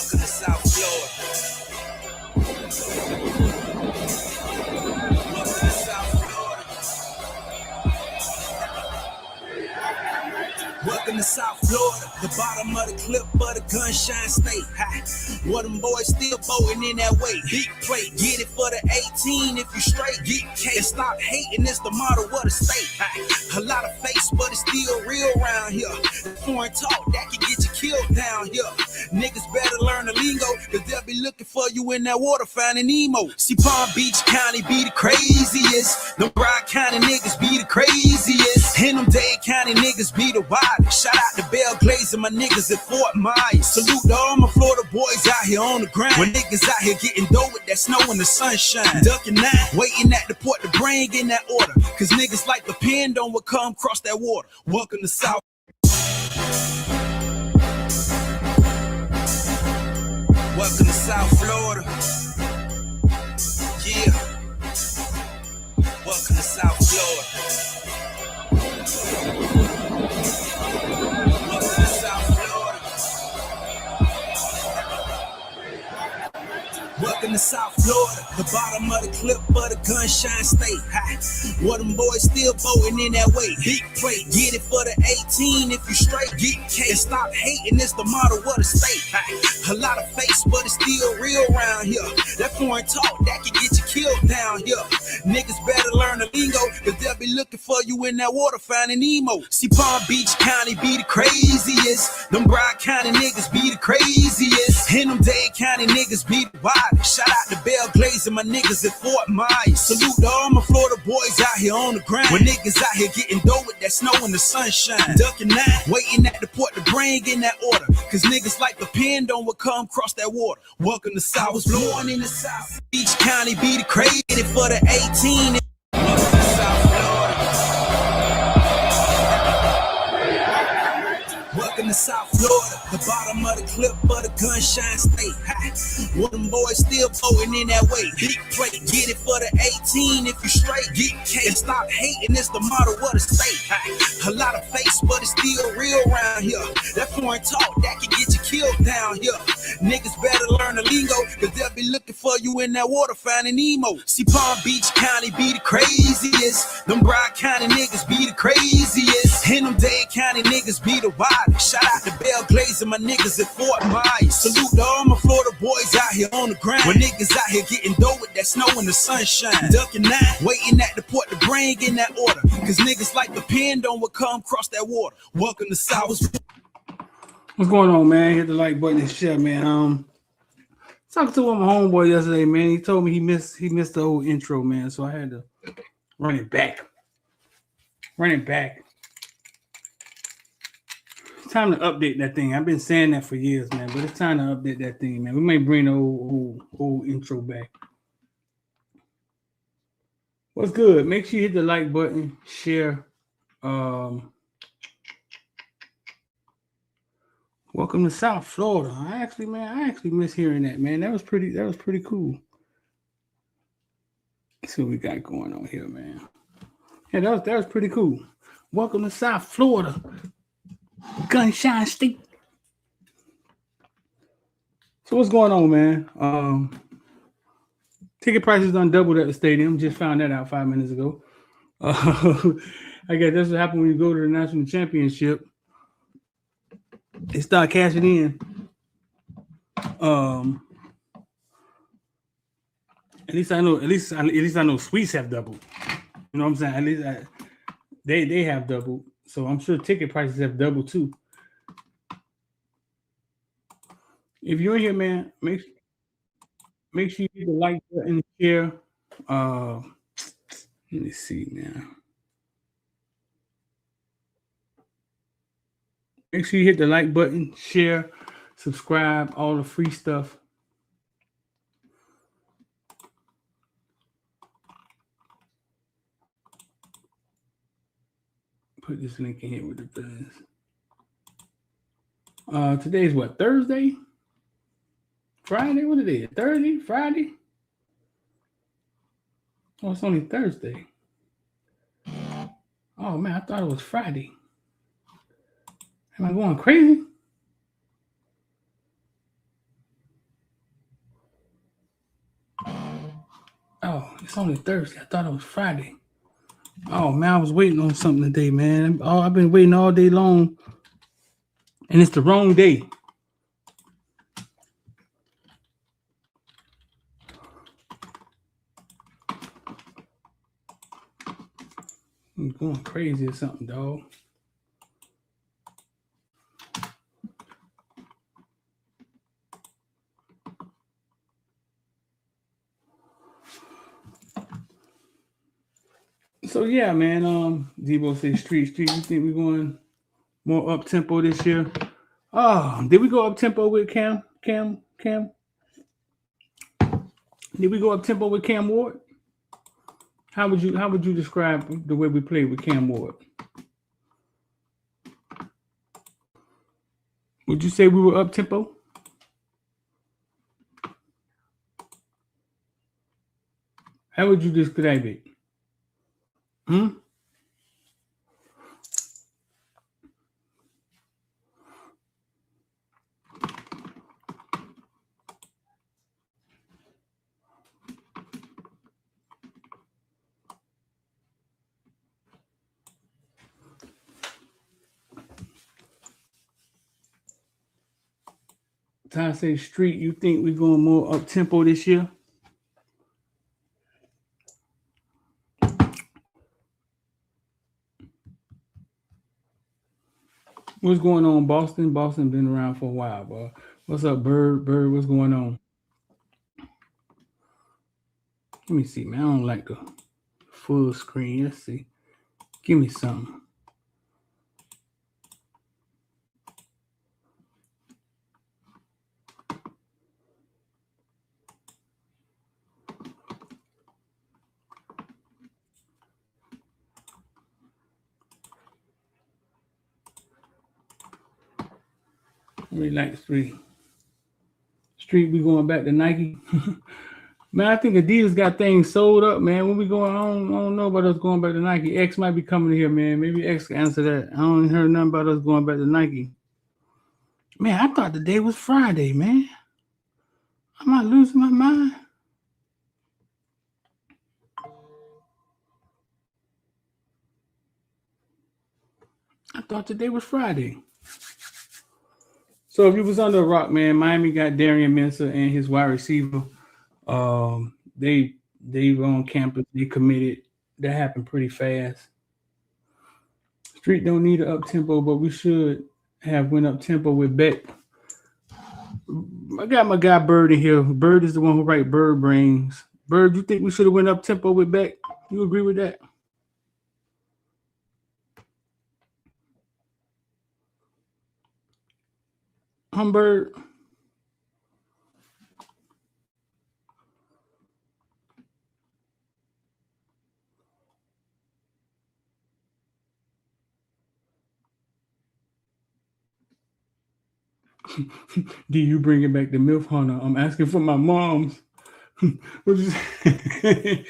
Welcome to South Florida. Welcome to South Florida. Welcome to South Florida, the bottom of the clip, but the gunshine stay high. What them boys still voting in that way. Big plate, get it for the 18 if you straight. Get K and stop hating, it's the motto of the state. A lot of face, but it's still real around here. Foreign talk, that can get you killed down here. Niggas better learn the lingo, cause they'll be looking for you in that water finding Nemo. See, Palm Beach County be the craziest. Them Broward County niggas be the craziest. And them Dade County niggas be the wildest. Shout out to Belle Glaze and my niggas at Fort Myers. Salute to all my Florida boys out here on the grind. When niggas out here getting dough with that snow and the sunshine. Ducking nine, waiting at the port to bring in that order. Cause niggas like depend on what come across that water. Welcome to South. Welcome to South Florida. Yeah. Welcome to South Florida. Welcome to South Florida. Welcome to South Florida, the bottom of the clip, but the gunshine stay high. What them boys still voting in that way. Big plate, get it for the 18 if you straight. Get K and stop hating, it's the motto of the state. A lot of face, but it's still real around here. That foreign talk, that can get you killed down here. Niggas better learn the lingo, cause they'll be looking for you in that water finding Nemo. See, Palm Beach County be the craziest. Them Broward County niggas be the craziest. And them Dade County niggas be the wildest. Shout out to Belle Glaze and my niggas at Fort Myers. Salute to all my Florida boys out here on the grind. When niggas out here getting dough with that snow and the sunshine. Ducking nine, waiting at the port to bring in that order. Cause niggas like depend on what come across that water. Welcome to South. I was born in the South. Beach County be the crazy for the 18. Welcome to South Florida. Welcome to South Florida, the bottom of the clip, but the gunshine stay high. What them boys still voting in that way. Big plate, get it for the 18 if you straight. Get K and stop hating, it's the motto of the state. A lot of face, but it's still real around here. That foreign talk, that can get you killed down here. Niggas better learn the lingo, cause they'll be looking for you in that water finding Nemo. See, Palm Beach County be the craziest. Them Broward County niggas be the craziest. And them Dade County niggas be the wildest. Shout out to Belle Glaze and my niggas at Fort Myers. Salute to all my Florida boys out here on the grind. When niggas out here getting dough with that snow and the sunshine. Ducking nine, waiting at the port to bring in that order. Cause niggas like depend on what come across that water. Welcome to South. What's going on, man? Hit the like button and share, man. Talking to my homeboy yesterday, man. He told me he missed the old intro, man. So I had to run it back. It's time to update that thing. I've been saying that for years, man. But it's time to update that thing, man. We may bring the old intro back. What's good? Make sure you hit the like button, share. Welcome to South Florida. I actually miss hearing that, man. That was pretty cool. Let's see what we got going on here, man. Yeah, that was pretty cool. Welcome to South Florida. Gunshine State. So what's going on, man? Ticket prices done doubled at the stadium. Just found that out 5 minutes ago. I guess that's what happens when you go to the national championship. They start cashing in. At least I know suites have doubled. You know what I'm saying? At least they have doubled. So I'm sure ticket prices have doubled too. If you're in here, man, make sure you hit the like button and share. Let me see now. Make sure you hit the like button, share, subscribe, all the free stuff. Put this link in here with the things. Today's what? Thursday? Friday? What it is? Thursday? Friday? Oh, it's only Thursday. Oh man, I thought it was Friday. Am I going crazy? It's only Thursday. I thought it was Friday. Oh man, I was waiting on something today, man. I've been waiting all day long, and it's the wrong day. I'm going crazy or something, dog. So yeah, man. Debo says street. You think we're going more up tempo this year? Oh, did we go up tempo with Cam? Did we go up tempo with Cam Ward? How would you describe the way we played with Cam Ward? Would you say we were up tempo? How would you describe it? Ty say street, you think we're going more up tempo this year? What's going on, Boston? Boston been around for a while, bro. What's up, Bird? Bird, what's going on? Let me see, man. I don't like the full screen. Let's see. Give me something. Relax, Street. Street, we going back to Nike. Man, I think Adidas got things sold up, man. When we going, I don't know about us going back to Nike. X might be coming here, man. Maybe X can answer that. I don't hear nothing about us going back to Nike. Man, I thought the day was Friday, man. Am I losing my mind? I thought today was Friday. So if you was under a rock, man, Miami got Darian Mensah and his wide receiver. They were on campus. They committed. That happened pretty fast. Street don't need an up tempo, but we should have went up tempo with Beck. I got my guy Bird in here. Bird is the one who write Bird Brains. Bird, you think we should have went up tempo with Beck? You agree with that? Bird. Do you bring it back to MILF Hunter? I'm asking for my mom's. What you say?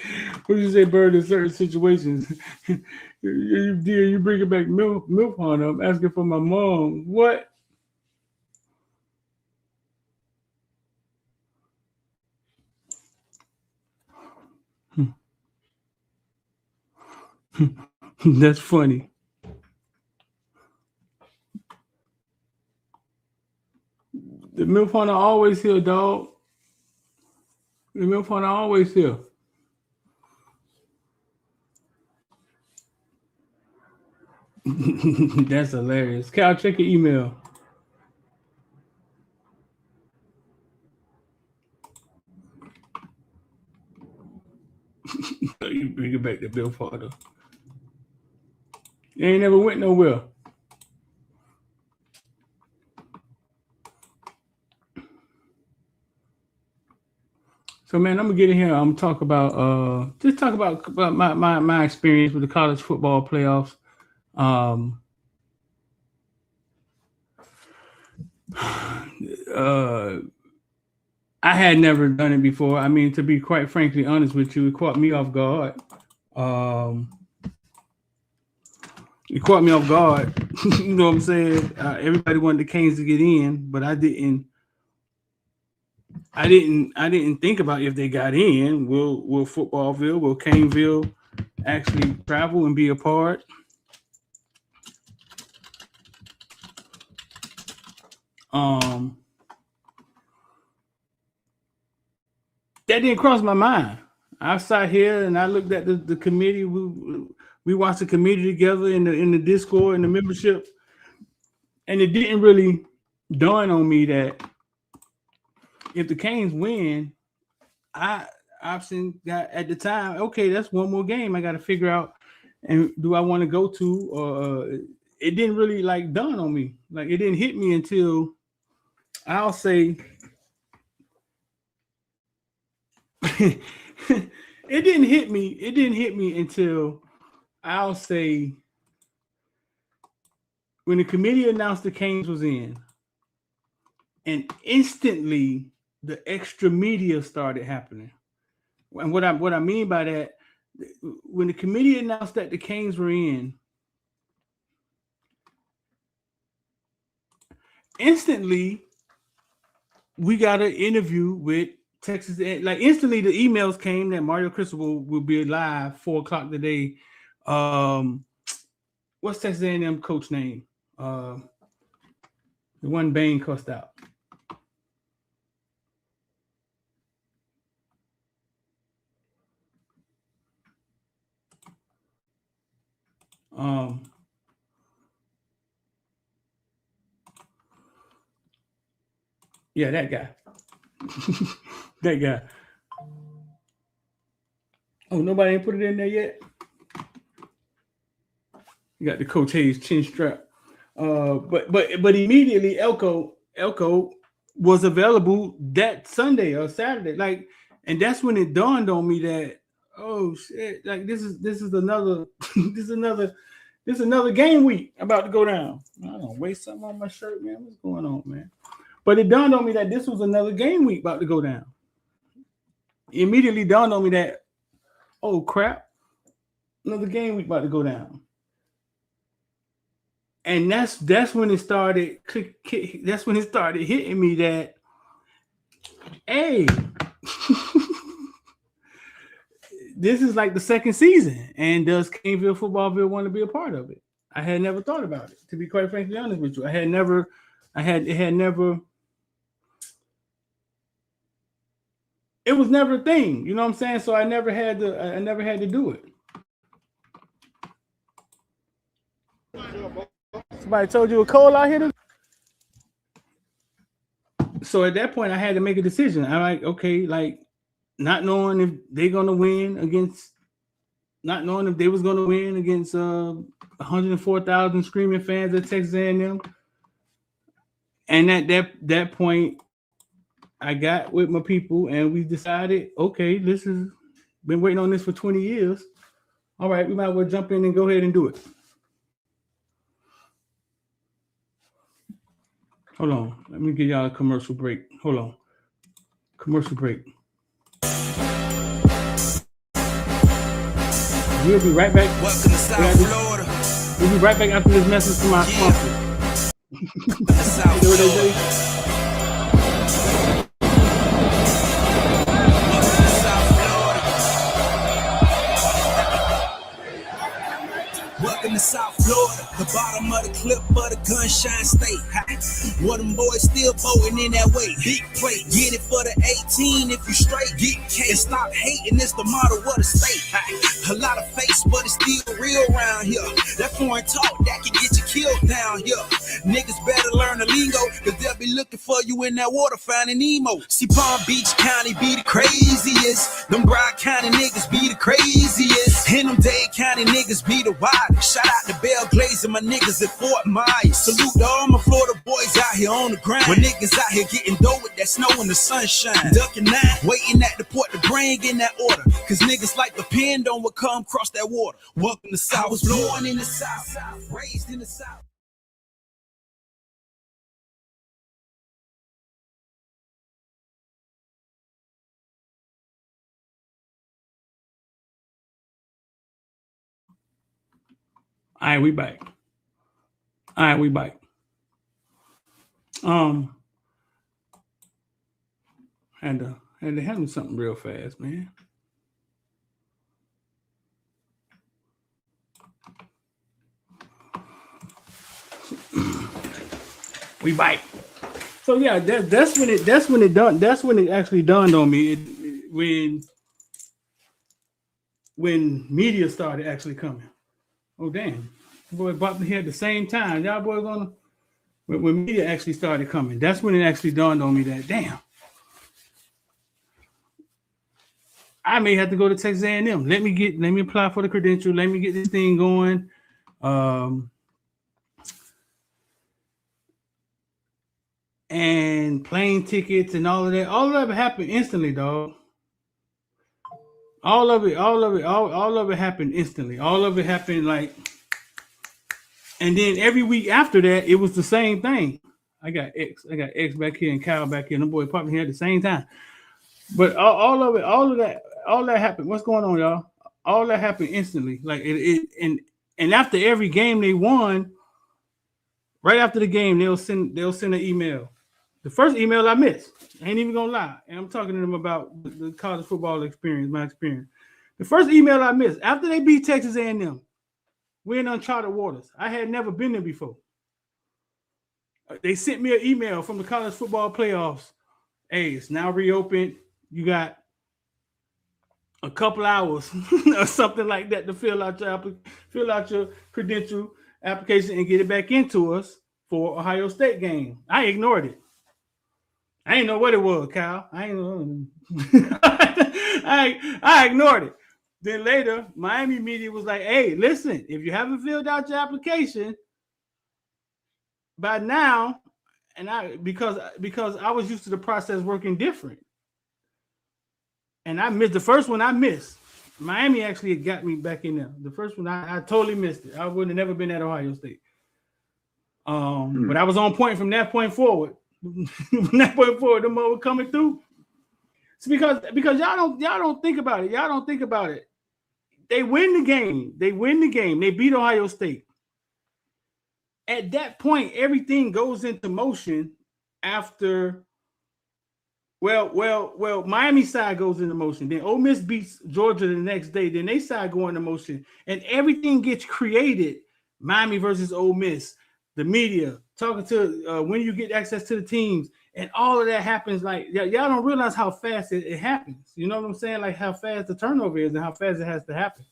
What you say, Bird? In certain situations, you bring it back MILF Hunter. I'm asking for my mom. What? That's funny. The MILF Hunter always here, dog. The MILF Hunter always here. That's hilarious. Cal, check your email. You bring it back to Bill Father. You ain't never went nowhere. So man, I'm gonna get in here. I'm gonna talk about my experience with the college football playoffs. I had never done it before. I mean, to be quite frankly honest with you, it caught me off guard. It caught me off guard. You know what I'm saying? Everybody wanted the Canes to get in, but I didn't. I didn't think about if they got in, will Footballville, will Caneville actually travel and be a part? Um, that didn't cross my mind. I sat here and I looked at the committee. We watched the committee together in the Discord and the membership, and it didn't really dawn on me that if the Canes win, I option got at the time. Okay, that's one more game I got to figure out, and do I want to go to? Or it didn't really like dawn on me. Like it didn't hit me until I'll say it didn't hit me. It didn't hit me until I'll say when the committee announced the Canes was in, and instantly the extra media started happening. And what I mean by that, when the committee announced that the Canes were in, instantly we got an interview with Texas. Like instantly, the emails came that Mario Cristobal will be live 4 o'clock today. What's Texas A&M coach name? The one Bain cussed out. Yeah, that guy. That guy. Oh, nobody ain't put it in there yet. You got the Coach Hayes chin strap. But immediately Elko was available that Sunday or Saturday. Like, and that's when it dawned on me that oh shit, like this is another this is another game week about to go down. I don't waste something on my shirt, man. What's going on, man? But it dawned on me that this was another game week about to go down. It immediately dawned on me that, oh crap, another game week about to go down. And that's when it started. That's when it started hitting me that, hey, this is like the second season, and does Caneville Footballville want to be a part of it? I had never thought about it, to be quite frankly honest with you. It had never. It was never a thing, you know what I'm saying? So I never had to do it. Somebody told you it was cold out here. So at that point, I had to make a decision. I'm like, okay, like not knowing if they're gonna win against, not knowing if they was gonna win against 104,000 screaming fans at Texas A&M. And at that point, I got with my people and we decided, okay, this is been waiting on this for 20 years. All right, we might as well jump in and go ahead and do it. Hold on. Let me give y'all a commercial break. Hold on. Commercial break. We'll be right back. Welcome to South Florida. We'll be right back after this message from my sponsor. South Florida. Welcome to South Florida, the bottom of the clip of the gunshine state. What them boys still voting in that way. Big plate, get it for the 18 if you straight. Get K and stop hating, it's the motto of the state. A lot of face, but it's still real around here. That foreign talk, that can get you killed down here. Niggas better learn the lingo, cause they'll be looking for you in that water finding Nemo. See, Palm Beach County be the craziest. Them Broward County niggas be the craziest. And them Dade County niggas be the wildest. Shout out to Belle Glaze and my niggas at Fort Myers. Salute to all my Florida boys out here on the grind. When niggas out here getting dough with that snow and the sunshine. Ducking nine, waiting at the port to bring in that order. Cause niggas like depend on what come across that water. Welcome to South. I was born in the South, raised in the South. All right, we back. And they handle something real fast, man. We bite. So yeah, that's when it actually dawned on me when media started actually coming. Oh damn, boy bought me here at the same time. Y'all boys gonna when media actually started coming. That's when it actually dawned on me that damn, I may have to go to Texas A&M. Let me apply for the credential. Let me get this thing going. Um, and plane tickets and all of that. All of it happened instantly, dog. All of it happened instantly. All of it happened like, and then every week after that, it was the same thing. I got X back here and Kyle back here. And the boy popping here at the same time. But all that happened. What's going on, y'all? All that happened instantly. Like and after every game they won, right after the game, they'll send an email. The first email I missed. I ain't even gonna lie. And I'm talking to them about the college football experience, my experience. The first email I missed after they beat Texas A&M, we're in uncharted waters. I had never been there before. They sent me an email from the college football playoffs. Hey, it's now reopened. You got a couple hours or something like that to fill out your credential application and get it back into us for Ohio State game. I ignored it. I didn't know what it was, Kyle. I ain't know. I ignored it. Then later, Miami media was like, "Hey, listen, if you haven't filled out your application by now," and I because I was used to the process working different, and I missed the first one. I missed. Miami actually got me back in there. The first one, I totally missed it. I would have never been at Ohio State. But I was on point from that point forward. From that point forward, the more coming through. It's because y'all don't think about it. Y'all don't think about it. They win the game. They beat Ohio State. At that point, everything goes into motion after. Well, Miami side goes into motion. Then Ole Miss beats Georgia the next day. Then they side go into motion, and everything gets created. Miami versus Ole Miss. The media talking to when you get access to the teams, and all of that happens. Like y'all don't realize how fast it happens. You know what I'm saying? Like how fast the turnover is and how fast it has to happen.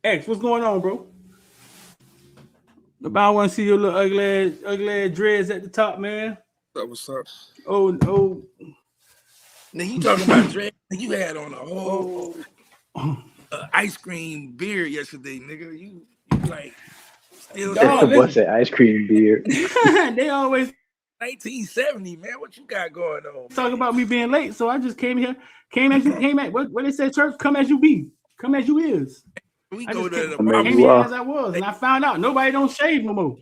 X, what's going on, bro? I want to see your little ugly dreads at the top, man. What's up? Oh. Now you talking about dreads? You had on a whole ice cream beard yesterday, nigga. You like still what's that ice cream beard? They always 1970, man. What you got going on? Talk about me being late, so I just came here. Came at what they said, church. Come as you be. Come as you is. We go to the came here as I was, and I found out nobody don't shave no more.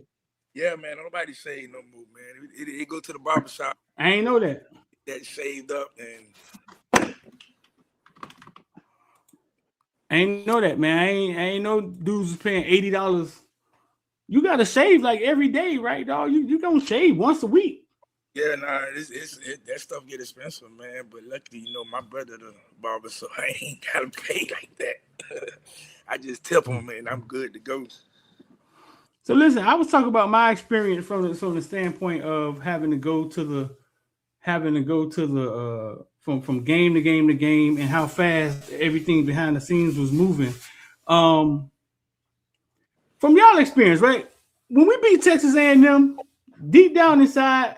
Yeah, man. Nobody shave no more, man. It go to the barbershop. I ain't know that. That shaved up and. I ain't know that, man. I ain't know dudes is paying $80. You gotta shave like every day, right, dog? You don't shave once a week. Yeah, nah, that stuff get expensive, man. But luckily, my brother the barber, so I ain't gotta pay like that. I just tip him, man. I'm good to go. So listen, I was talking about my experience from the standpoint of having to go to the from game to game to game and how fast everything behind the scenes was moving. From y'all experience, right? When we beat Texas A&M, deep down inside,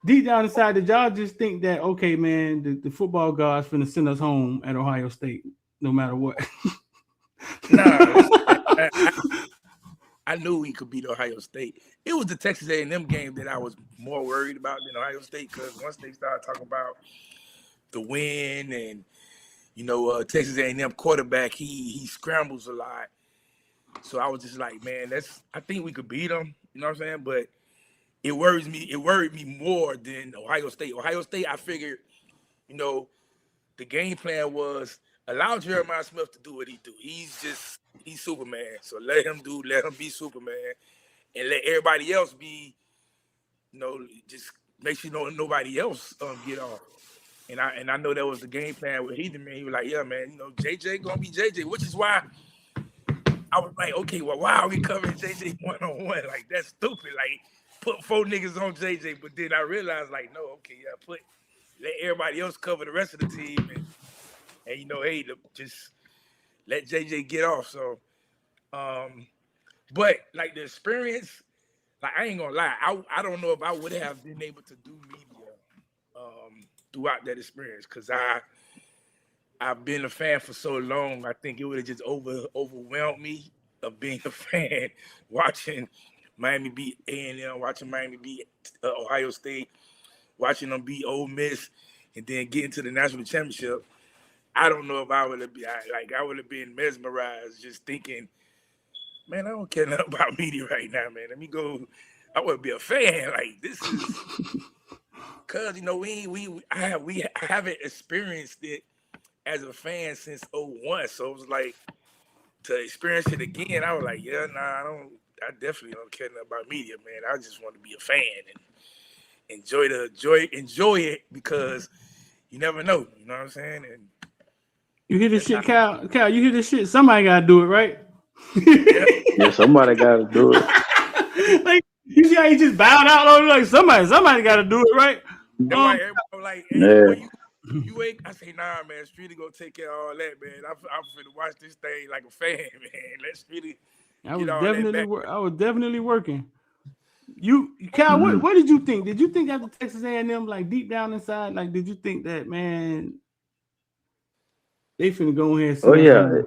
did y'all just think that, okay, man, the football gods finna send us home at Ohio State no matter what? Nah, I knew we could beat Ohio State. It was the Texas A&M game that I was more worried about than Ohio State, because once they started talking about the win and Texas A&M quarterback, he scrambles a lot. So I was just like, man, I think we could beat them. You know what I'm saying? But it worried me more than Ohio State. Ohio State, I figured, the game plan was allow Jeremiah Smith to do what he do. He's Superman. So let him be Superman and let everybody else be just make sure nobody else get off. And I know that was the game plan with Heathen, man. He was like, yeah, man, JJ gonna be JJ, which is why I was like, okay, well, why are we covering JJ one-on-one? Like, that's stupid. Like, put 4 niggas on JJ, but then I realized, like, no, okay, yeah, let everybody else cover the rest of the team, and hey, just let JJ get off. So, but like the experience, like I ain't gonna lie, I don't know if I would have been able to do media throughout that experience, because I've been a fan for so long. I think it would have just overwhelmed me of being a fan, watching Miami beat A&M, watching Miami beat Ohio State, watching them beat Ole Miss, and then getting to the national championship. I don't know if I would have been I would have been mesmerized just thinking, man, I don't care nothing about media right now, man. Let me go. I would be a fan. Like, this is because I haven't experienced it as a fan since 2001. So it was like, to experience it again, I was like, yeah, nah, I definitely don't care nothing about media, man. I just want to be a fan and enjoy it, because you never know. You know what I'm saying? And you hear this shit, Cal? You hear this shit? Somebody gotta do it, right? Yeah, somebody gotta do it. Like, you see how he just bowed out on like somebody gotta do it, right? That's why everybody like, hey, Yeah. boy, you ain't. I say, nah, man. Streety gonna take care of all that, man. I'm finna watch this thing like a fan, man. Let Streety get all that back. I was definitely working. Cal, what did you think? Did you think after Texas A&M, like deep down inside, like did you think that, man, they finna go ahead and Oh yeah,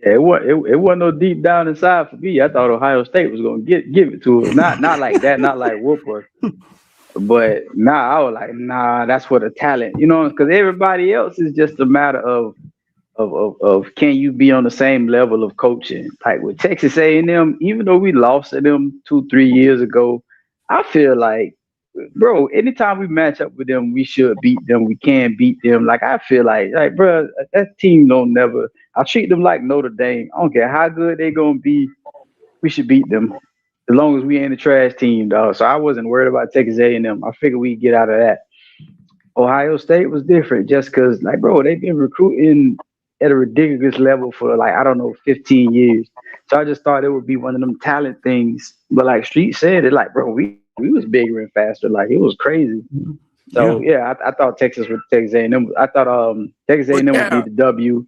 it wasn't no deep down inside for me. I thought Ohio State was gonna give it to us. Not like that, not like whoop us. But I was like, nah, that's for the talent, because everybody else is just a matter of can you be on the same level of coaching? Like with Texas A&M, even though we lost to them 2-3 years ago, I feel like, bro, anytime we match up with them, we should beat them. We can beat them. Like, I feel like, bro, that team don't never. I treat them like Notre Dame. I don't care how good they gonna be. We should beat them as long as we ain't a trash team, dog. So I wasn't worried about Texas A&M. I figured we'd get out of that. Ohio State was different, just because, like, bro, they've been recruiting at a ridiculous level for, like, I don't know, 15 years. So I just thought it would be one of them talent things. But like Street said, it like, bro, we was bigger and faster. Like, it was crazy. So yeah, I thought Texas A&M. I thought Texas A&M would be the W.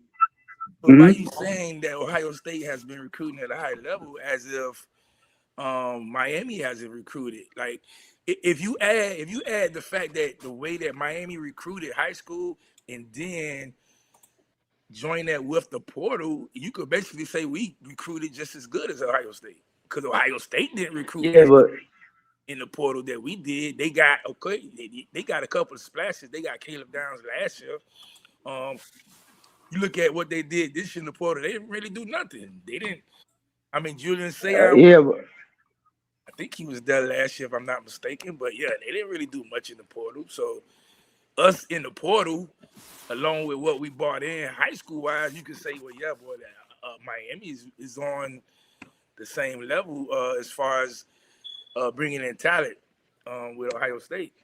But why are you saying that Ohio State has been recruiting at a high level as if Miami hasn't recruited? Like, if you add the fact that the way that Miami recruited high school and then join that with the portal, you could basically say we recruited just as good as Ohio State, because Ohio State didn't recruit in the portal that we did. They got they got a couple of splashes. They got Caleb Downs last year. You look at what they did this year in the portal, they didn't really do nothing. They didn't. I mean, Julian Sayre, I think he was there last year, if I'm not mistaken. But yeah, they didn't really do much in the portal. So us in the portal, along with what we bought in high school wise, you could say, well, yeah, boy, Miami is on the same level as far as bringing in talent with Ohio State.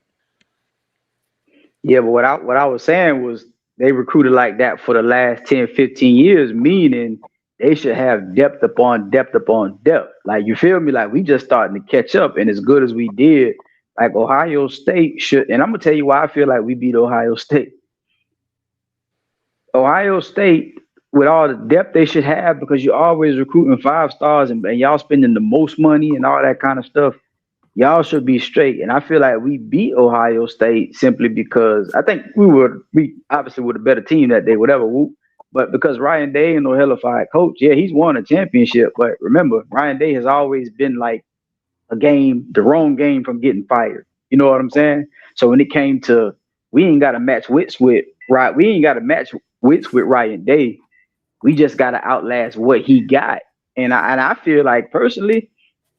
Yeah, but what I was saying was they recruited like that for the last 10, 15 years, meaning they should have depth upon depth upon depth. Like, you feel me? Like, we just starting to catch up, and as good as we did, like Ohio State should. And I'm gonna tell you why I feel like we beat Ohio State. Ohio State, with all the depth they should have, because you're always recruiting 5 stars and y'all spending the most money and all that kind of stuff, y'all should be straight. And I feel like we beat Ohio State simply because I think we obviously were the better team that day, whatever. But because Ryan Day and no hellified coach, yeah, he's won a championship. But remember, Ryan Day has always been like the wrong game from getting fired. You know what I'm saying? So when it came to, we ain't got to match wits with Ryan Day. We just got to outlast what he got. And I feel like, personally,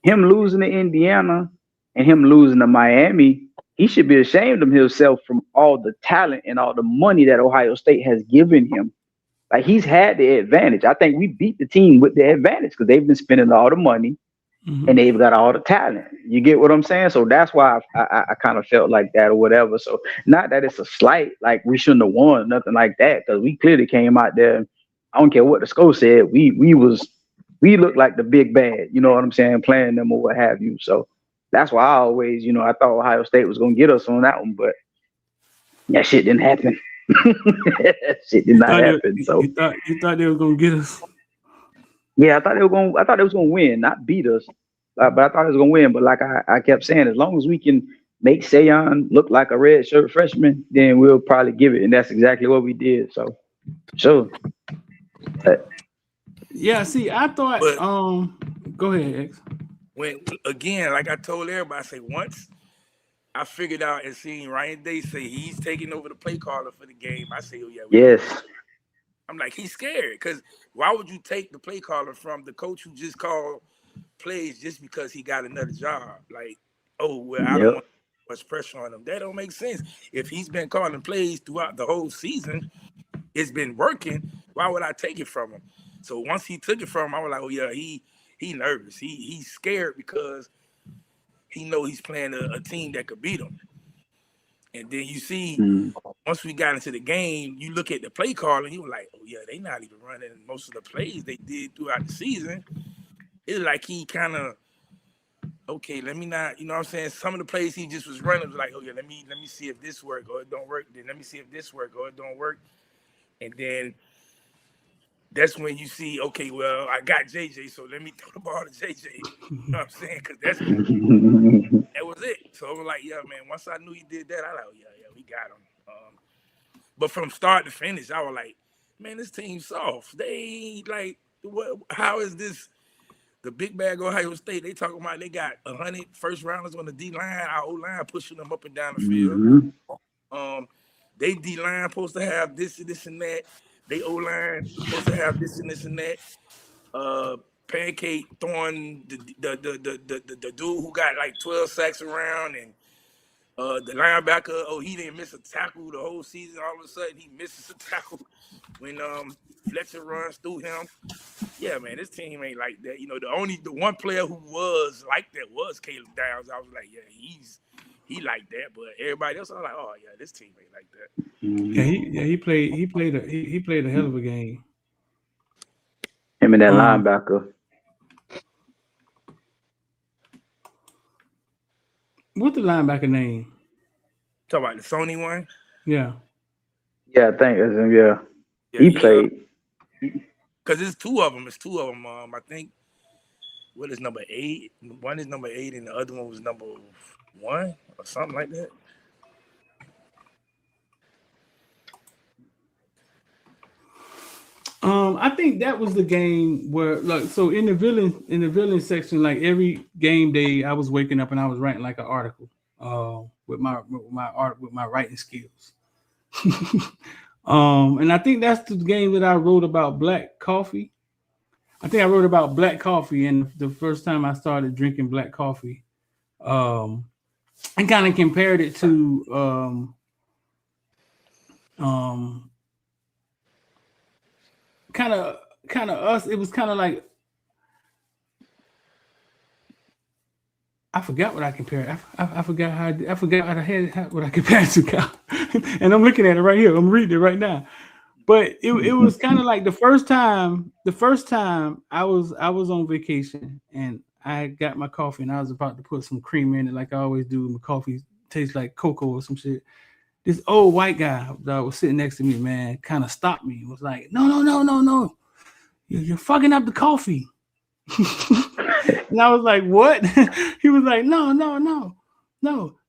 him losing to Indiana and him losing to Miami, he should be ashamed of himself from all the talent and all the money that Ohio State has given him. Like, he's had the advantage. I think we beat the team with the advantage because they've been spending all the money. and they've got all the talent. You get what I'm saying? So that's why I kind of felt like that or whatever. So not that it's a slight, like we shouldn't have won, nothing like that, because we clearly came out there. I don't care what the score said. We looked like the big bad. You know what I'm saying? Playing them or what have you. So that's why I always, I thought Ohio State was gonna get us on that one, but that shit didn't happen. That shit did not happen. So you thought they were gonna get us. yeah, I thought they was gonna win, not beat us. But I thought it was gonna win. But like I kept saying, as long as we can make Sayon look like a red shirt freshman, then we'll probably give it. And that's exactly what we did. So sure. But, Yeah, see, I thought go ahead, X. When again, like I told everybody, I say once I figured out and seen Ryan Day say he's taking over the play caller for the game, I say, oh yeah, yes. I'm like, he's scared, because why would you take the play caller from the coach who just called plays just because he got another job? Like, oh well, I don't want much pressure on him. That don't make sense. If he's been calling plays throughout the whole season, it's been working. Why would I take it from him? So once he took it from him, I was like, oh yeah, he nervous. He's scared because he know he's playing a team that could beat him. And then you see, once we got into the game, you look at the play call, and he was like, oh yeah, they not even running most of the plays they did throughout the season. It's like he kind of, okay, let me not, you know what I'm saying? Some of the plays he just was running was like, oh yeah, let me see if this work or it don't work. Then let me see if this work or it don't work. And then that's when you see, okay, well, I got JJ, so let me throw the ball to JJ. You know what I'm saying? Because that was it. So I was like, yeah, man, once I knew he did that, I was like, oh, yeah, we got him. But from start to finish, I was like, man, this team's soft. They like, how is this the big bag Ohio State? They talking about they got 100 first rounders on the D-line, our O-line pushing them up and down the field. They D-line supposed to have this and that. They O-line supposed to have this and that. Pancake throwing the dude who got like 12 sacks around, and the linebacker, he didn't miss a tackle the whole season. All of a sudden, he misses a tackle when Fletcher runs through him. Yeah, man, this team ain't like that. You know, the one player who was like that was Caleb Downs. I was like, yeah, he like that, but everybody else, I was like, oh yeah, this team ain't like that. Yeah, he played a hell of a game. Him and that linebacker. What's the linebacker name? Talk about the Sony one? Yeah. Yeah, I think it's him. Yeah, he played. Because it's two of them. I think. What is number 8? One is number 8, and the other one was number 1 or something like that. I think that was the game where, like, so in the villain section, like every game day, I was waking up and I was writing like an article, with my writing skills. And I think that's the game that I wrote about black coffee. I think I wrote about black coffee, and the first time I started drinking black coffee, and kind of compared it to kind of us. It was kind of like, I forgot what I compared. I forgot what I compared to, and I'm looking at it right here. I'm reading it right now. But it was kind of like the first time I was on vacation and I got my coffee and I was about to put some cream in it like I always do. My coffee tastes like cocoa or some shit. This old white guy that was sitting next to me, man, kind of stopped me. Was like, no. You're fucking up the coffee. And I was like, what? He was like, no.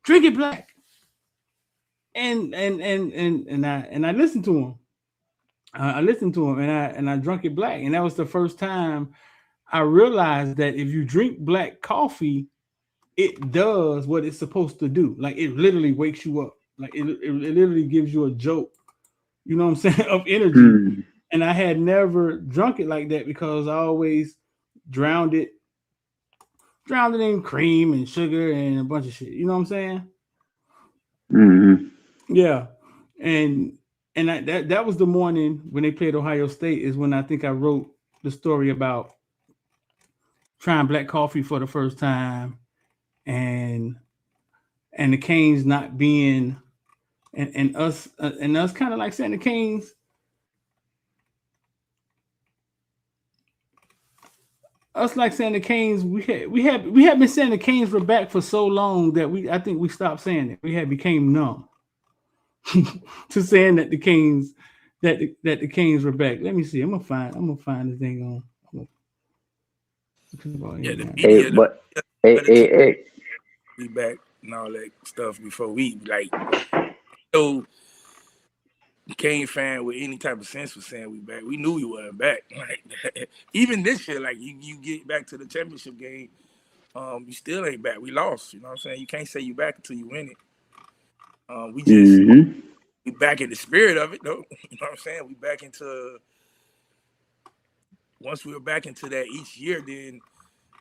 Drink it black. And I listened to him. And I drank it black. And that was the first time I realized that if you drink black coffee, it does what it's supposed to do. Like, it literally wakes you up. Like, it literally gives you a jolt, you know what I'm saying, of energy. And I had never drunk it like that because I always drowned it in cream and sugar and a bunch of shit. You know what I'm saying? Yeah. And that was the morning when they played Ohio State, is when I think I wrote the story about trying black coffee for the first time, and the Canes not being, and us kind of like saying the Canes. Us like saying the Canes, we have been saying the Canes were back for so long that I think we stopped saying it. We had became numb to saying that the Canes the Canes were back. Let me see. I'm gonna find the thing on. Yeah, the Hey, media, but hey. we back and all that stuff before we like. So, Kane fan with any type of sense was saying we back. We knew we wasn't back. Like even this year, like you get back to the championship game, you still ain't back. We lost. You know what I'm saying? You can't say you back until you win it. We just we back in the spirit of it, though. You know what I'm saying? We back into once we were back into that each year, then you know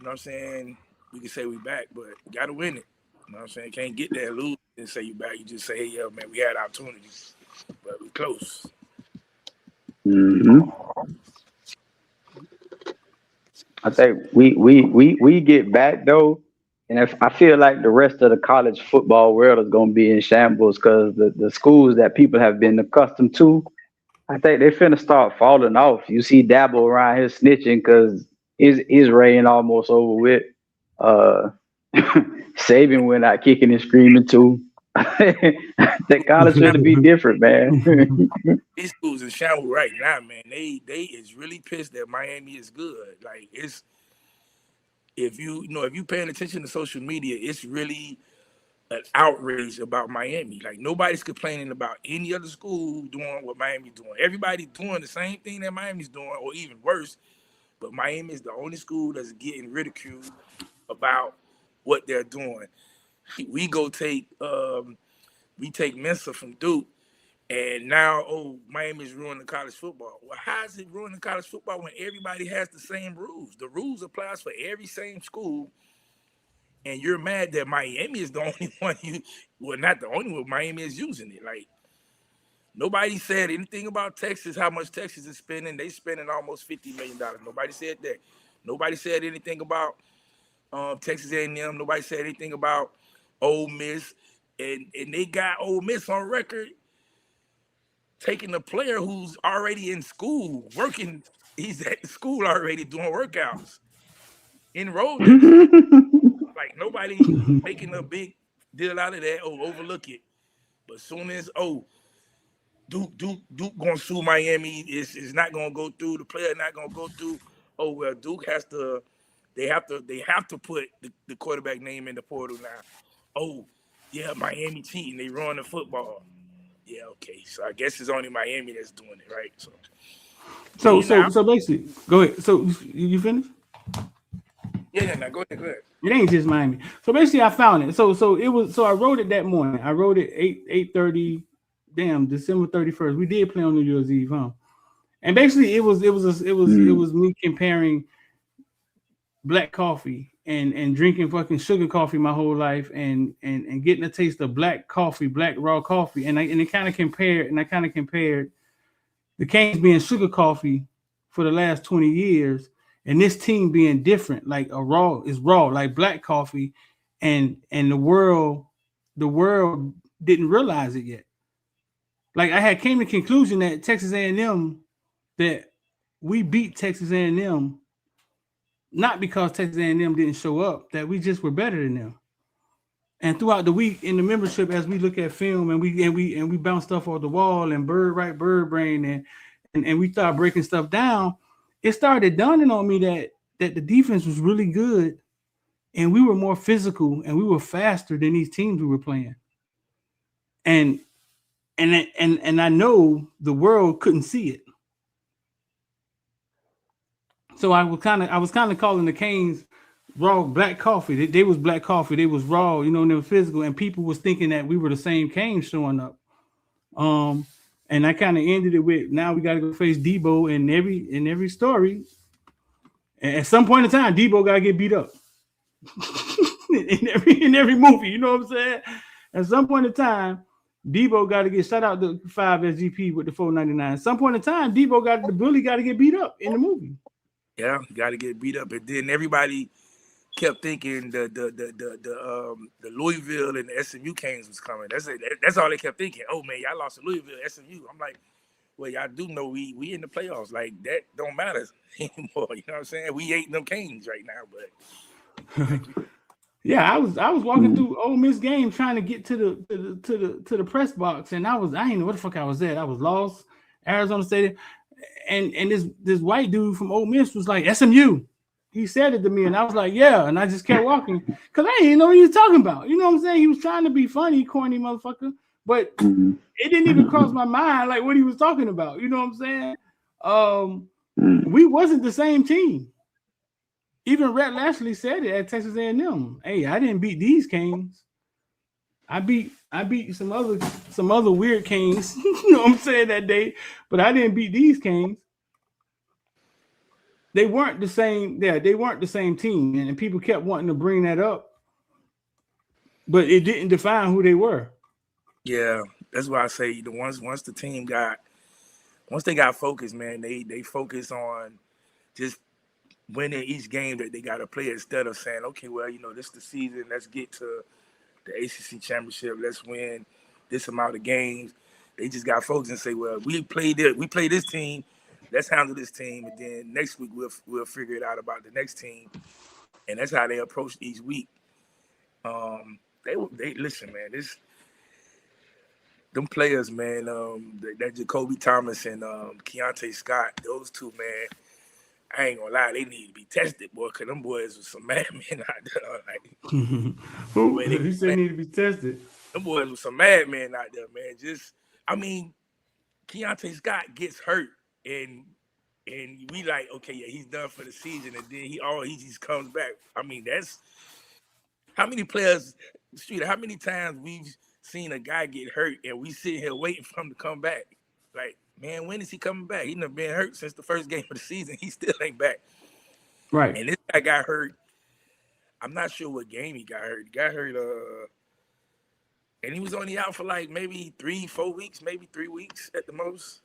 what I'm saying, we can say we back, but we gotta win it. You know what I'm saying? Can't get there, lose, and say you back. You just say, hey, yo, man, we had opportunities, but we close. I think we get back though, and if I feel like the rest of the college football world is going to be in shambles because the schools that people have been accustomed to, I think they finna start falling off. You see Dabo around here snitching because his reign almost over with. Saban went out kicking and screaming too. The college should be different, man. These schools in shambles right now, man. They is really pissed that Miami is good. Like it's if you paying attention to social media, it's really an outrage about Miami. Like nobody's complaining about any other school doing what Miami's doing. Everybody's doing the same thing that Miami's doing, or even worse. But Miami is the only school that's getting ridiculed about what they're doing. We take Mensa from Duke, and now Miami's ruining college football. Well, how is it ruining college football when everybody has the same rules? The rules applies for every same school. And you're mad that Miami is the only one not the only one, Miami is using it. Like nobody said anything about Texas, how much Texas is spending. They spending almost $50 million. Nobody said that. Nobody said anything about Texas A&M. Nobody said anything about Ole Miss. And they got Ole Miss on record taking a player who's already in school, working. He's at school already doing workouts. Enrolled in the like nobody making a big deal out of that or overlook it. But soon as Duke gonna sue Miami, it's not gonna go through, the player not gonna go through. Oh well, Duke has to they have to put the quarterback name in the portal now. Oh, yeah, Miami cheating, they ruin the football. Yeah, okay. So I guess it's only Miami that's doing it, right? So basically, go ahead. So you finished? Yeah, no, go ahead. It ain't just Miami. So basically, I found it. So it was. So I wrote it that morning. I wrote it 8:30. Damn, December 31st. We did play on New Year's Eve, huh? And basically, it was me comparing black coffee and drinking fucking sugar coffee my whole life and getting a taste of black coffee, black raw coffee, and I kind of compared the Canes being sugar coffee for the last 20 years. And this team being different, like raw, like black coffee, and the world didn't realize it yet. Like I had came to the conclusion that Texas A&M, that we beat Texas A&M, not because Texas A&M didn't show up, that we just were better than them. And throughout the week in the membership, as we look at film and we bounce stuff off the wall and bird brain and we start breaking stuff down, it started dawning on me that the defense was really good and we were more physical and we were faster than these teams we were playing. And I know the world couldn't see it. So I was kind of calling the Canes raw black coffee. They was black coffee. They was raw, and they were physical, and people was thinking that we were the same Canes showing up. And I kind of ended it with, now we got to go face Debo in every story. And at some point in time, Debo got to get beat up in every movie. You know what I'm saying? At some point in time, Debo got to get shut out the 5 SGP with the 499. At some point in time, the bully got to get beat up in the movie. Yeah, got to get beat up, and then everybody kept thinking the Louisville and the SMU Canes was coming. That's all they kept thinking. Oh man, y'all lost to Louisville, SMU. I'm like, well, y'all do know we in the playoffs. Like that don't matter anymore. You know what I'm saying? We ain't them Canes right now, but yeah, I was walking through Ole Miss game trying to get to the press box, and I didn't know what the fuck I was at. I was lost. Arizona State, and this white dude from Ole Miss was like SMU. He said it to me, and I was like, yeah, and I just kept walking because I didn't know what he was talking about. You know what I'm saying? He was trying to be funny, corny motherfucker, but it didn't even cross my mind like what he was talking about. You know what I'm saying? We wasn't the same team. Even Rhett Lashley said it at Texas A&M. Hey, I didn't beat these Canes. I beat some other weird Canes. You know what I'm saying, that day, but I didn't beat these Canes. They weren't the same. Yeah, they weren't the same team, and people kept wanting to bring that up, but it didn't define who they were. Yeah, that's why I say once the team once they got focused, man, they focus on just winning each game that they got to play instead of saying, okay, well, this is the season. Let's get to the ACC championship. Let's win this amount of games. They just got focused and say, well, we play this team. Let's handle this team, and then next week we'll figure it out about the next team, and that's how they approach each week. They listen, man. Them players, man. That Jacoby Thomas and Keontae Scott, those two, man. I ain't gonna lie, they need to be tested, boy. Cause them boys was some madmen out there. Like, you said need to be tested. Them boys was some madmen out there, man. Keontae Scott gets hurt. And we like, okay, yeah, he's done for the season, and then he just comes back. I mean, that's how many players, Street, how many times we've seen a guy get hurt and we sitting here waiting for him to come back. Like, man, when is he coming back? He done been hurt since the first game of the season. He still ain't back. Right. And this guy got hurt. I'm not sure what game he got hurt. He got hurt, and he was only out for like maybe 3-4 weeks, maybe 3 weeks at the most.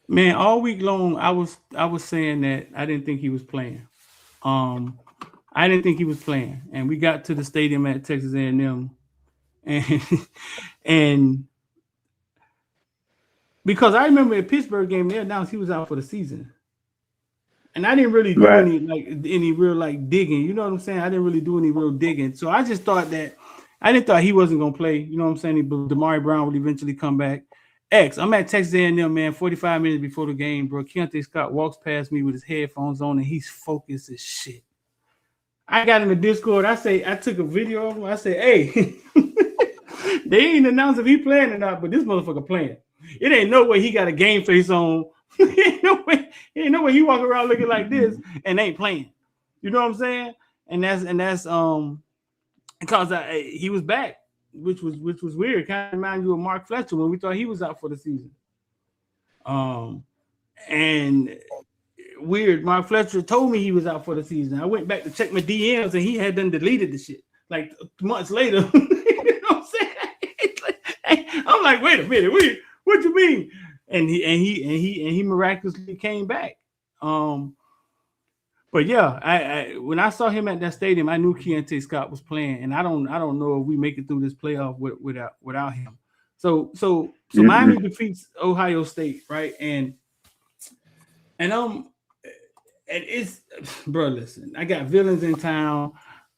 Man, all week long, I was saying that I didn't think he was playing. I didn't think he was playing, and we got to the stadium at Texas A&M, and because I remember at Pittsburgh game, they announced he was out for the season, and I didn't really do any real digging. You know what I'm saying? I didn't really do any real digging, so I just thought that I didn't thought he wasn't gonna play. You know what I'm saying? Damari Brown would eventually come back. I'm at Texas A&M, man, 45 minutes before the game, bro. Keontae Scott walks past me with his headphones on, and he's focused as shit. I got in the Discord. I took a video of him. I said, hey, they ain't announced if he playing or not, but this motherfucker playing. It ain't no way he got a game face on. ain't no way he walk around looking like this and ain't playing. You know what I'm saying? And that's because he was back. Which was weird. Kind of remind you of Mark Fletcher when we thought he was out for the season. And weird. Mark Fletcher told me he was out for the season. I went back to check my DMs and he had done deleted the shit like months later. You know what I'm saying? I'm like, wait a minute, what you mean? And he miraculously came back. But yeah, I when I saw him at that stadium, I knew Keontae Scott was playing, and I don't know if we make it through this playoff without him. So Miami defeats Ohio State, right? And it's, bro, listen, I got villains in town.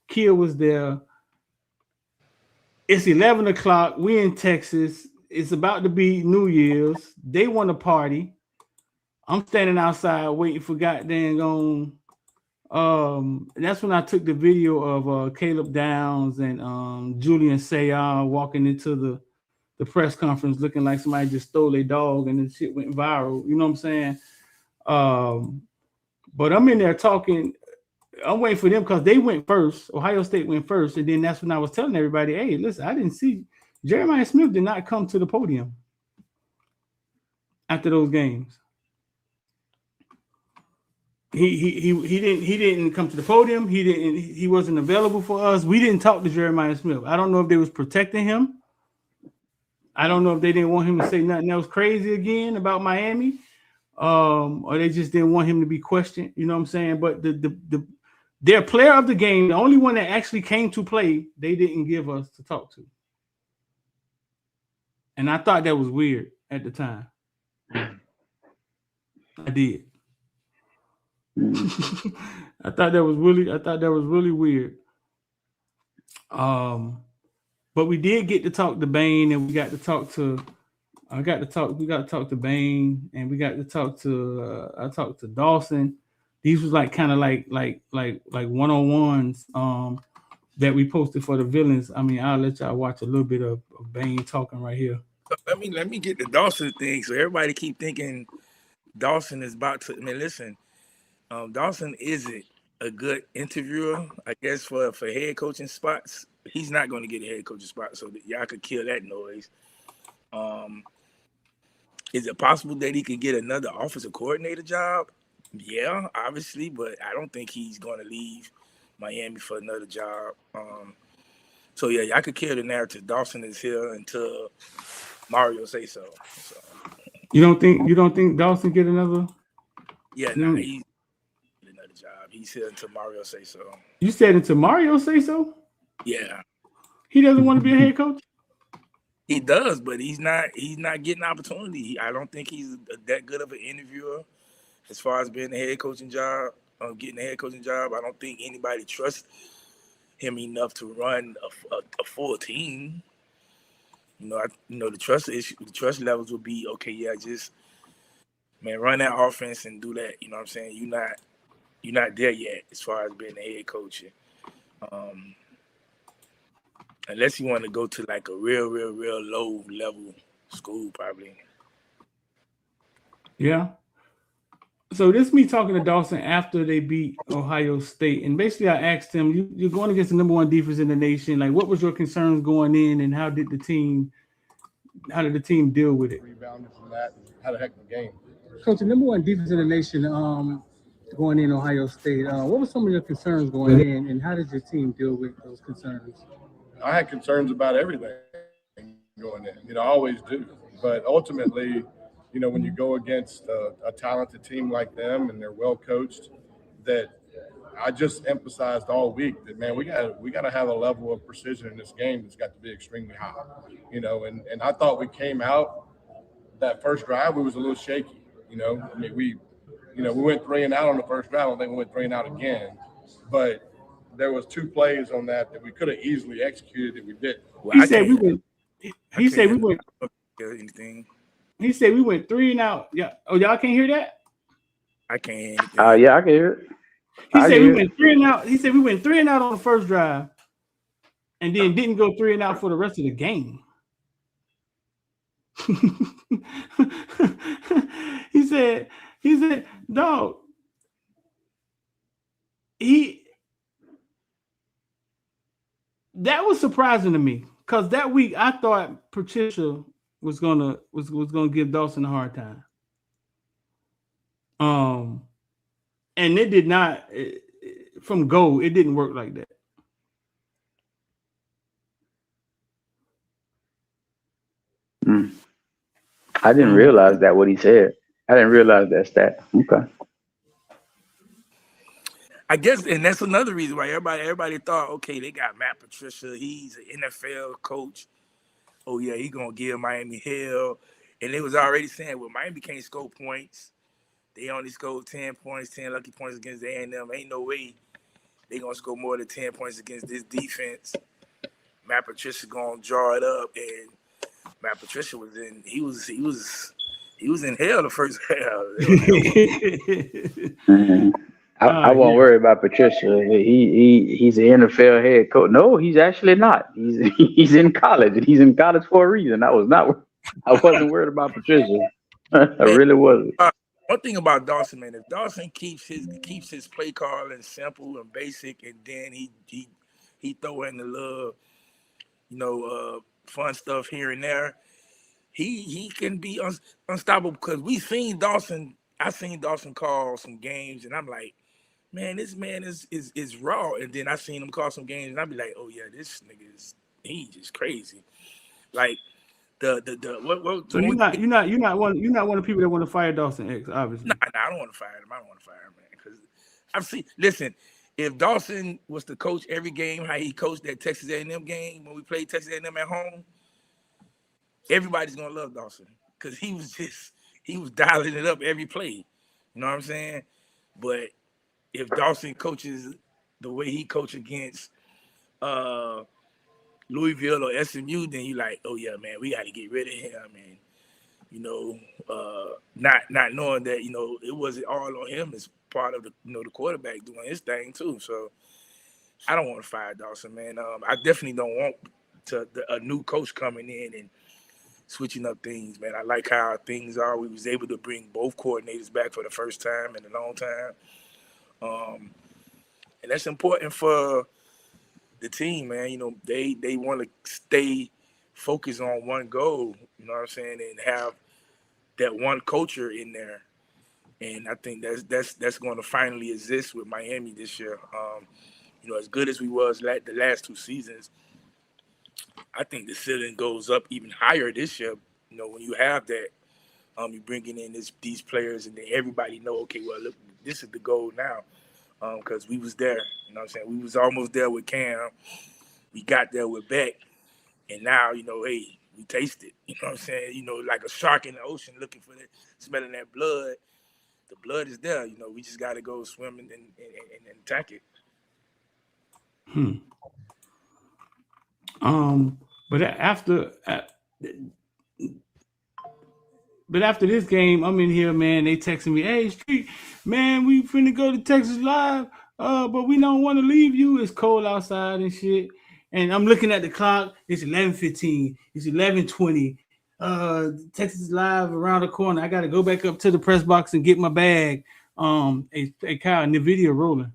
Kia was there. It's 11 o'clock. We in Texas. It's about to be New Year's. They want to party. I'm standing outside waiting for goddamn that's when I took the video of Caleb Downs and Julian Sayar walking into the press conference looking like somebody just stole a dog and the shit went viral. You know what I'm saying? But I'm in there talking. I'm waiting for them because they went first. Ohio State went first. And then that's when I was telling everybody, hey, listen, I didn't see Jeremiah Smith did not come to the podium after those games. He didn't come to the podium. He wasn't available for us. We didn't talk to Jeremiah Smith. I don't know if they was protecting him. I don't know if they didn't want him to say nothing else crazy again about Miami. or they just didn't want him to be questioned. You know what I'm saying? But their player of the game, the only one that actually came to play, they didn't give us to talk to. And I thought that was weird at the time. I did. I thought that was really weird. But we did get to talk to Bane, and we got to talk to we got to talk to Bane, and we got to talk to I talked to Dawson. These was like kind of like one-on-ones that we posted for the villains. I mean, I'll let y'all watch a little bit of Bane talking right here. Let me get the Dawson thing. So everybody keep thinking Dawson is about to. I mean, listen, Dawson isn't a good interviewer, I guess, for head coaching spots. He's not going to get a head coaching spot, so that y'all could kill that noise. Is it possible that he could get another offensive coordinator job? Yeah, obviously, but I don't think he's going to leave Miami for another job. So yeah, I could kill the narrative. Dawson is here until Mario say so. You don't think Dawson get another? Yeah, nah, he's another job. He's here until Mario say so. You said until Mario say so? Yeah. He doesn't want to be a head coach? He does, but he's not getting opportunity. I don't think he's that good of an interviewer as far as being a head coaching job, getting a head coaching job. I don't think anybody trusts him enough to run a full team. The trust issue, the trust levels would be okay. Yeah, just run that offense and do that. You know what I'm saying? You're not there yet as far as being a head coach. Unless you want to go to like a real low level school, probably. Yeah. So this is me talking to Dawson after they beat Ohio State, and basically I asked him, "You're going against the number one defense in the nation. Like, what was your concerns going in, and how did the team deal with it?" Rebounded from that, had a heck of a game. Coach, the number one defense in the nation, going in Ohio State. What were some of your concerns going in, and how did your team deal with those concerns? I had concerns about everything going in. I always do. But ultimately, when you go against a talented team like them and they're well coached, that I just emphasized all week that, man, we got to have a level of precision in this game that's got to be extremely high. And I thought we came out that first drive, we was a little shaky. I mean, we went 3 and out on the first drive. I don't think we went 3 and out again, but there was 2 plays on that we could have easily executed that we didn't. Well, he said we went. He said we went. Anything. He said we went 3 and out. Yeah. Oh, y'all can't hear that? I can't. Yeah, I can hear it. He said we went 3 and out. He said we went 3 and out on the first drive, and then didn't go 3 and out for the rest of the game. He said, dog. That was surprising to me because that week I thought Patricia was gonna give Dawson a hard time. And it did not from go. It didn't work like that. I didn't realize that what he said. I didn't realize that stat. Okay. I guess, and that's another reason why everybody thought, okay, they got Matt Patricia. He's an NFL coach. Oh yeah, he's gonna give Miami hell. And they was already saying, well, Miami can't score points. They only scored 10 points, 10 lucky points against the A&M. Ain't no way they gonna score more than 10 points against this defense. Matt Patricia gonna draw it up, and Matt Patricia was in. He was in hell the first half. I won't worry about Patricia. He's an NFL head coach. No, he's actually not. He's in college, and he's in college for a reason. I wasn't worried about Patricia. I really wasn't. One thing about Dawson, man, if Dawson keeps his play calling simple and basic, and then he throw in the little, fun stuff here and there, he can be unstoppable because we've seen Dawson. I've seen Dawson call some games, and I'm like, man, this man is raw. And then I seen him call some games, and I be like, oh yeah, this nigga he's just crazy. Like What So you're not one of the people that want to fire Dawson X, obviously. Nah, I don't want to fire him. I don't want to fire him, man. Because I've seen. Listen, if Dawson was to coach every game, how he coached that Texas A&M game when we played Texas A&M at home, everybody's gonna love Dawson because he was dialing it up every play. You know what I'm saying? But if Dawson coaches the way he coached against Louisville or SMU, then you like, oh yeah, man, we got to get rid of him. And not knowing that it wasn't all on him as part of the the quarterback doing his thing too. So I don't want to fire Dawson, man. I definitely don't want a new coach coming in and switching up things, man. I like how things are. We was able to bring both coordinators back for the first time in a long time, and that's important for the team, man. They want to stay focused on one goal. You know what I'm saying, and have that one culture in there. And I think that's going to finally exist with Miami this year. As good as we was the last 2 seasons, I think the ceiling goes up even higher this year. When you have that, you're bringing in these players, and then everybody know, okay, well, look, this is the goal now, because we was there. You know what I'm saying? We was almost there with Cam. We got there with Beck, and now, hey, we taste it. You know what I'm saying? Like a shark in the ocean looking for that, smelling that blood. The blood is there. We just got to go swimming and attack it. But after this game, I'm in here, man. They texting me, "Hey, Street, man, we finna go to Texas Live, but we don't want to leave you. It's cold outside and shit." And I'm looking at the clock. It's 11:15. It's 11:20. Texas Live around the corner. I got to go back up to the press box and get my bag. Hey, Kyle, the video rolling.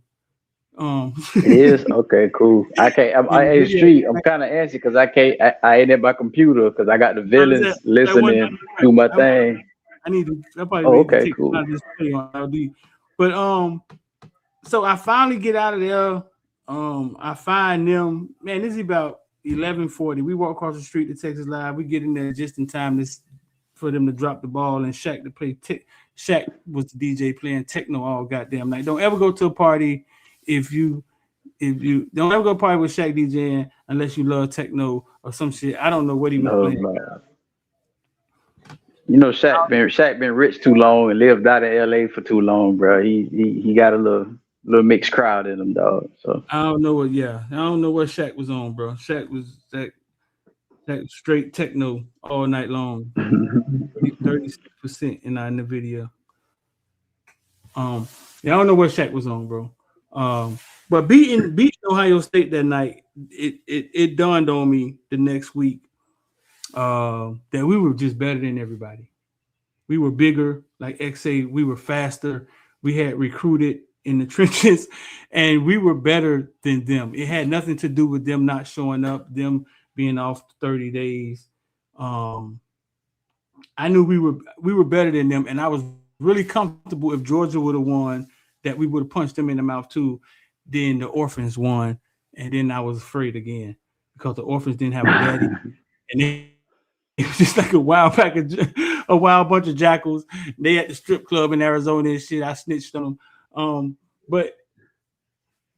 It is okay, cool. I can't. Hey, Street. I'm kind of antsy because I can't. I ain't at my computer because I got the villains listening, do my thing. I need to. I probably need to take cool. This play on LD. But so I finally get out of there. I find them. Man, this is about 11:40. We walk across the street to Texas Live. We get in there just in time for them to drop the ball and Shaq to play. Shaq was the DJ playing techno all goddamn night. Don't ever go to a party if you don't ever go party with Shaq DJing unless you love techno or some shit. I don't know what he was playing. Man. Shaq been rich too long and lived out of LA for too long, bro. He got a little mixed crowd in him, dog. So I don't know what Shaq was on, bro. Shaq was that straight techno all night long. 36% in the video. I don't know what Shaq was on, bro. But beating Ohio State that night, it dawned on me the next week that we were just better than everybody. We were bigger, like X say, we were faster. We had recruited in the trenches, and we were better than them. It had nothing to do with them not showing up, them being off 30 days. I knew we were better than them, and I was really comfortable if Georgia would have won, that we would have punched them in the mouth too. Then the Orphans won, and then I was afraid again because the Orphans didn't have a daddy, and it was just like a wild bunch of jackals. They at the strip club in Arizona and shit. I snitched on them, but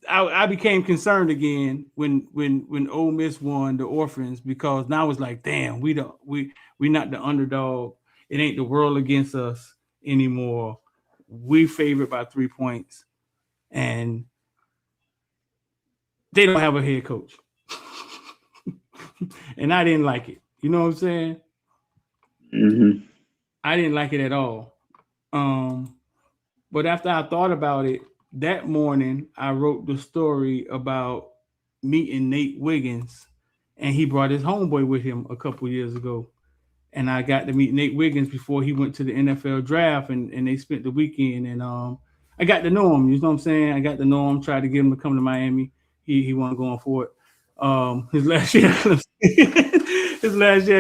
I became concerned again when Ole Miss won the Orphans, because now it's like, damn, we not the underdog. It ain't the world against us anymore. We favored by 3 points, and they don't have a head coach. And I didn't like it. You know what I'm saying? Mm-hmm. I didn't like it at all. But after I thought about it, that morning I wrote the story about meeting Nate Wiggins, and he brought his homeboy with him a couple years ago. And I got to meet Nate Wiggins before he went to the NFL draft, and they spent the weekend, and I got to know him. You know what I'm saying? I got to know him, tried to get him to come to Miami. He wasn't going for it. His last year at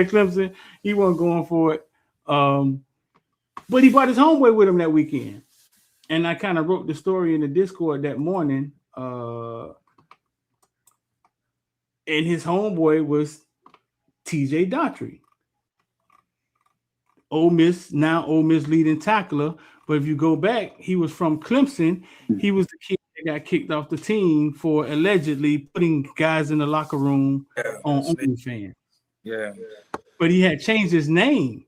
Clemson, he wasn't going for it. But he brought his homeboy with him that weekend. And I kind of wrote the story in the Discord that morning. And his homeboy was TJ Daughtry. Ole Miss, now Ole Miss leading tackler. But if you go back, he was from Clemson. He was the kid that got kicked off the team for allegedly putting guys in the locker room on OnlyFans. Yeah. But he had changed his name.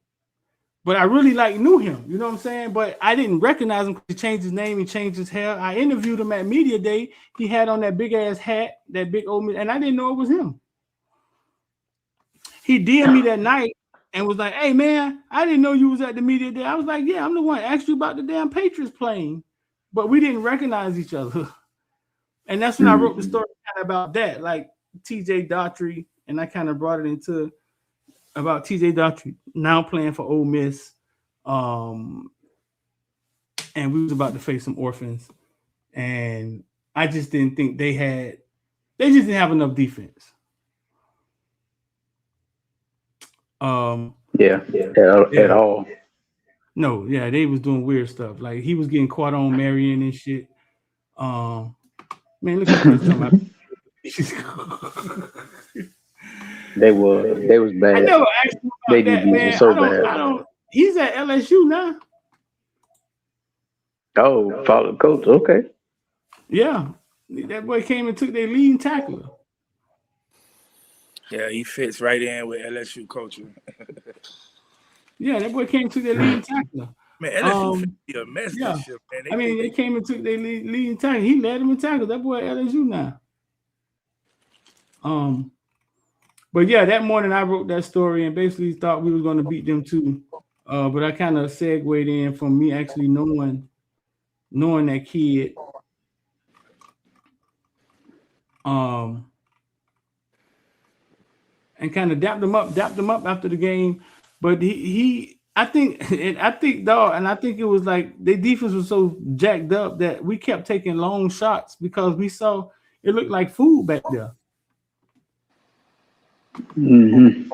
But I really knew him, you know what I'm saying? But I didn't recognize him because he changed his name, he changed his hair. I interviewed him at Media Day. He had on that big ass hat, that big old, and I didn't know it was him. He DM'd me that night and was like, "Hey man, I didn't know you was at the Media Day." I was like, "Yeah, I'm the one asked you about the damn Patriots playing," but we didn't recognize each other. And that's when I wrote the story kind of about that, like TJ Daughtry, and I kind of brought it into about TJ Daughtry now playing for Ole Miss. And we was about to face some orphans. And I just didn't think they just didn't have enough defense. At all. No, yeah, they was doing weird stuff. Like he was getting caught on Marion and shit. Man, look at this talking about. They was bad. I never asked him about that, man. So bad. He's at LSU now. Oh, follow coach. Okay. Yeah. That boy came and took their leading tackler. Yeah, he fits right in with LSU culture. Yeah, that boy came and took their leading tackler. Man, LSU be a mess this year, man. They came and took their leading tackle. He led them in tackles. That boy at LSU now. But yeah, that morning I wrote that story and basically thought we was going to beat them too. But I kind of segued in from me actually knowing that kid. And kind of dapped him up after the game. But I think it was like their defense was so jacked up that we kept taking long shots because we saw it looked like food back there. Mm-hmm.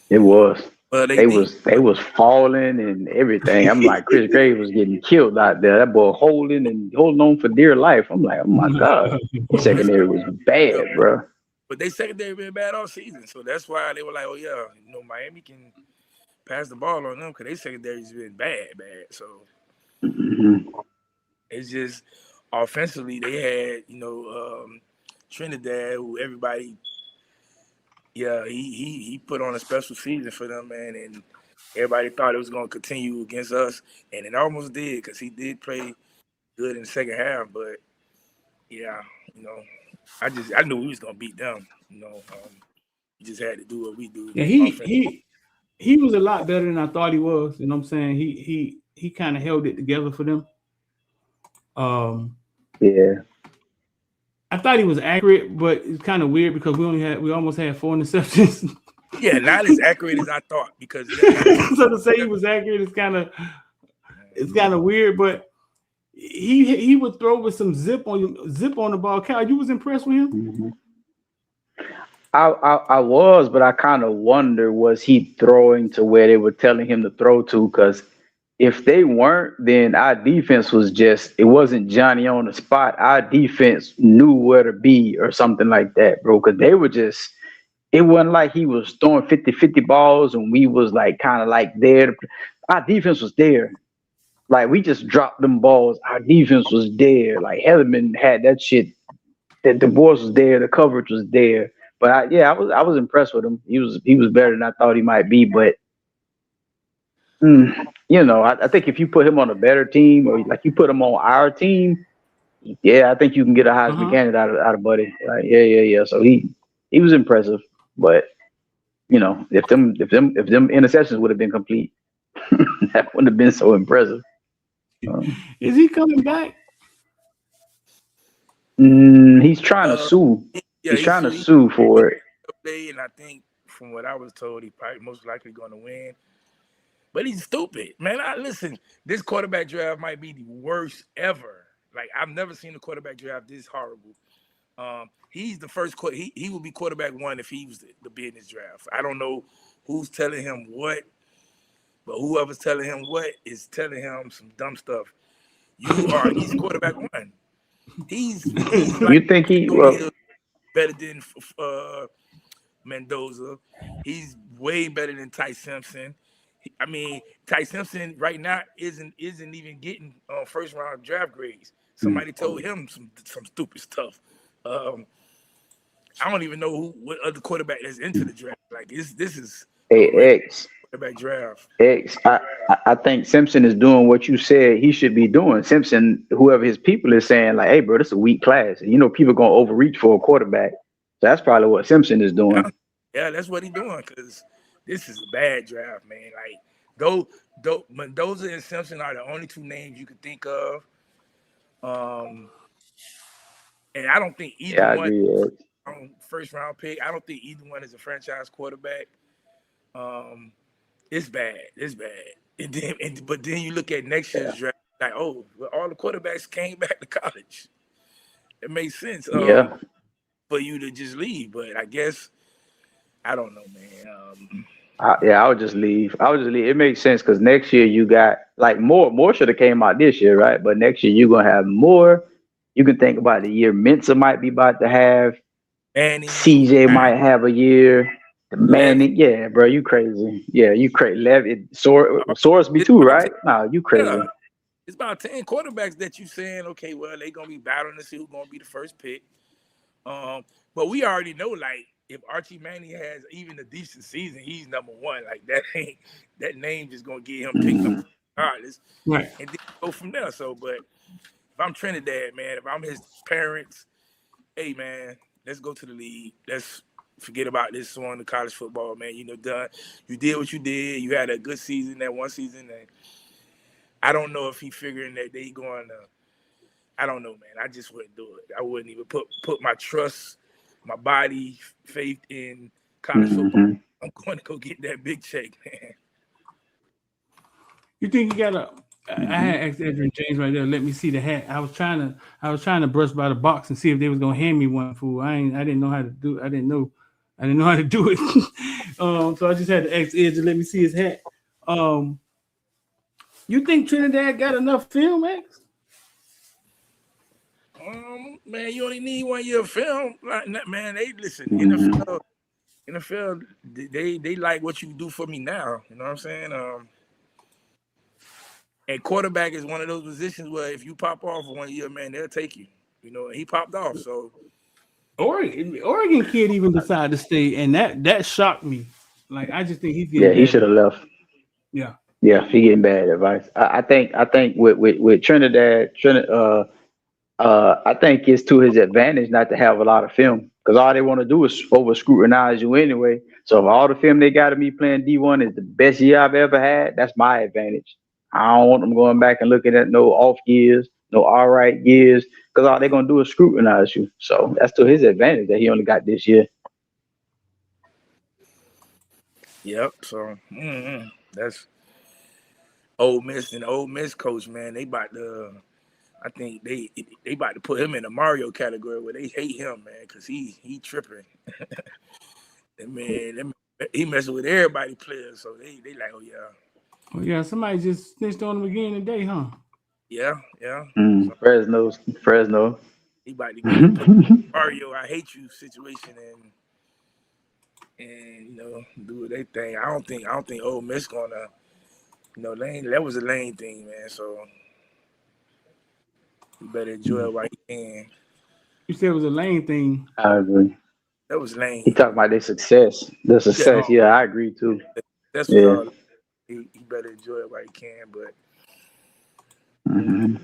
It was. Well, they was falling and everything. I'm like, Chris Gray was getting killed out there. That boy holding on for dear life. I'm like, oh my God, the secondary was bad, bro. But they secondary been bad all season, so that's why they were like, oh yeah, Miami can pass the ball on them because they secondary's been bad. So it's just offensively they had Trinidad, who everybody. Yeah, he put on a special season for them, man, and everybody thought it was going to continue against us, and it almost did because he did play good in the second half. But yeah, I knew we was going to beat them. We just had to do what we do. Yeah, he was a lot better than I thought he was. You know what I'm saying? He kind of held it together for them. Yeah. I thought he was accurate, but it's kind of weird because we almost had 4 interceptions. Yeah, not as accurate as I thought because so to say he was accurate is kind of weird, but he would throw with some zip on the ball. Kyle, you was impressed with him? Mm-hmm. I was, but I kind of wonder, was he throwing to where they were telling him to throw to? Because if they weren't, then our defense it wasn't Johnny on the spot. Our defense knew where to be or something like that, bro. Because they were it wasn't like he was throwing 50-50 balls and we was like kind of like there. Our defense was there. Like we just dropped them balls. Our defense was there. Like Heatherman had that shit. That the boys was there. The coverage was there. But I was impressed with him. He was better than I thought he might be. But I think if you put him on a better team or like you put him on our team, yeah, I think you can get a Heisman candidate out of Buddy. Yeah. So he was impressive. But if them interceptions would have been complete, that wouldn't have been so impressive. Is he coming back? He's trying to sue. Yeah, he's trying to sue for it. And I think from what I was told, he's probably most likely going to win. But he's stupid, man. Listen, this quarterback draft might be the worst ever. Like I've never seen a quarterback draft this horrible. He's the first. He will be quarterback 1 if he was to be in this draft. I don't know who's telling him what, but whoever's telling him what is telling him some dumb stuff. He's quarterback 1. He's like, you think he better than Mendoza? He's way better than Ty Simpson. I mean, Ty Simpson right now isn't even getting first round draft grades. Somebody told him some stupid stuff. I don't even know what other quarterback is into the draft. Like this is a Hey, rich X. quarterback draft. X, I think Simpson is doing what you said he should be doing. Simpson, whoever his people is saying, like, hey, bro, this is a weak class. You know, people going to overreach for a quarterback. So that's probably what Simpson is doing. Yeah, that's what he's doing because this is a bad draft, man. Like, though Mendoza and Simpson are the only two names you could think of. And I don't think either Yeah, I one agree, X. first round pick. I don't think either one is a franchise quarterback. It's bad. It's bad. But then you look at next year's draft, like, oh, well, all the quarterbacks came back to college. It makes sense Yeah. for you to just leave. But I guess I don't know, man. I would just leave. I would just leave. It makes sense because next year you got like more should have came out this year, right? But next year you're gonna have more. You can think about the year Mensa might be about to have. Manning, CJ might have a year. The Levy. Manning, yeah, bro, you crazy. Yeah, you crazy. Levy, Soros be It's too, about right? Nah, you yeah, crazy. it's about 10 quarterbacks that you saying, okay, well, they gonna be battling to see who's gonna be the first pick. But we already know, like, if Archie Manning has even a decent season, he's number one. Like that name just gonna get him picked Mhm. up regardless, Right. and then go from there. So, but if I'm Trinidad, man, if I'm his parents, hey, man, let's go to the league. Let's forget about this on the college football, man. You know, done. You did what you did. You had a good season, that one season, and I don't know if he figuring that they going to. I don't know, man. I just wouldn't do it. I wouldn't even put my trust, my body, faith in college football. Mhm. I'm going to go get that big check, man. You think you gotta? I Mhm. had asked Edwin James right there. Let me see the hat. I was trying to brush by the box and see if they was gonna hand me one. Fool. I didn't know how to do. I didn't know how to do it. So I just had to ask Ed to let me see his hat. You think Trinidad got enough film, X? Man, you only need 1 year of film. Like, man, they listen. Mhm. NFL, they like what you do for me now. You know what I'm saying? And quarterback is one of those positions where if you pop off for 1 year, man, they'll take you. You know, and he popped off. So Oregon kid even decided to stay, and that shocked me. Like I just think he's Yeah, getting he bad. should have left. Yeah. Yeah, he getting bad advice. I think with Trinidad, I think it's to his advantage not to have a lot of film because all they want to do is over scrutinize you anyway. So if all the film they got of me playing D1 is the best year I've ever had, that's my advantage. I don't want them going back and looking at no off years, no all right years, because all they're gonna do is scrutinize you. So that's to his advantage that he only got this year. yep. So that's Ole Miss and the Ole Miss coach, man. They about to. I think they about to put him in the Mario category where they hate him, man, because he tripping. And man, he messing with everybody players, so they like, oh yeah, Well, yeah. Somebody just snitched on him again today, huh? yeah. So Fresno. he about to get put Mario, I hate you situation, and you know do their thing. I don't think Ole Miss gonna, Lane. That was a Lane thing, man. So you better enjoy it while you can. You said it was a lane thing. I agree. That was He Lane. talking about their success. The Yeah, success. Yeah, I agree too. that's was Yeah. all. He better enjoy it while he can, but. Mhm.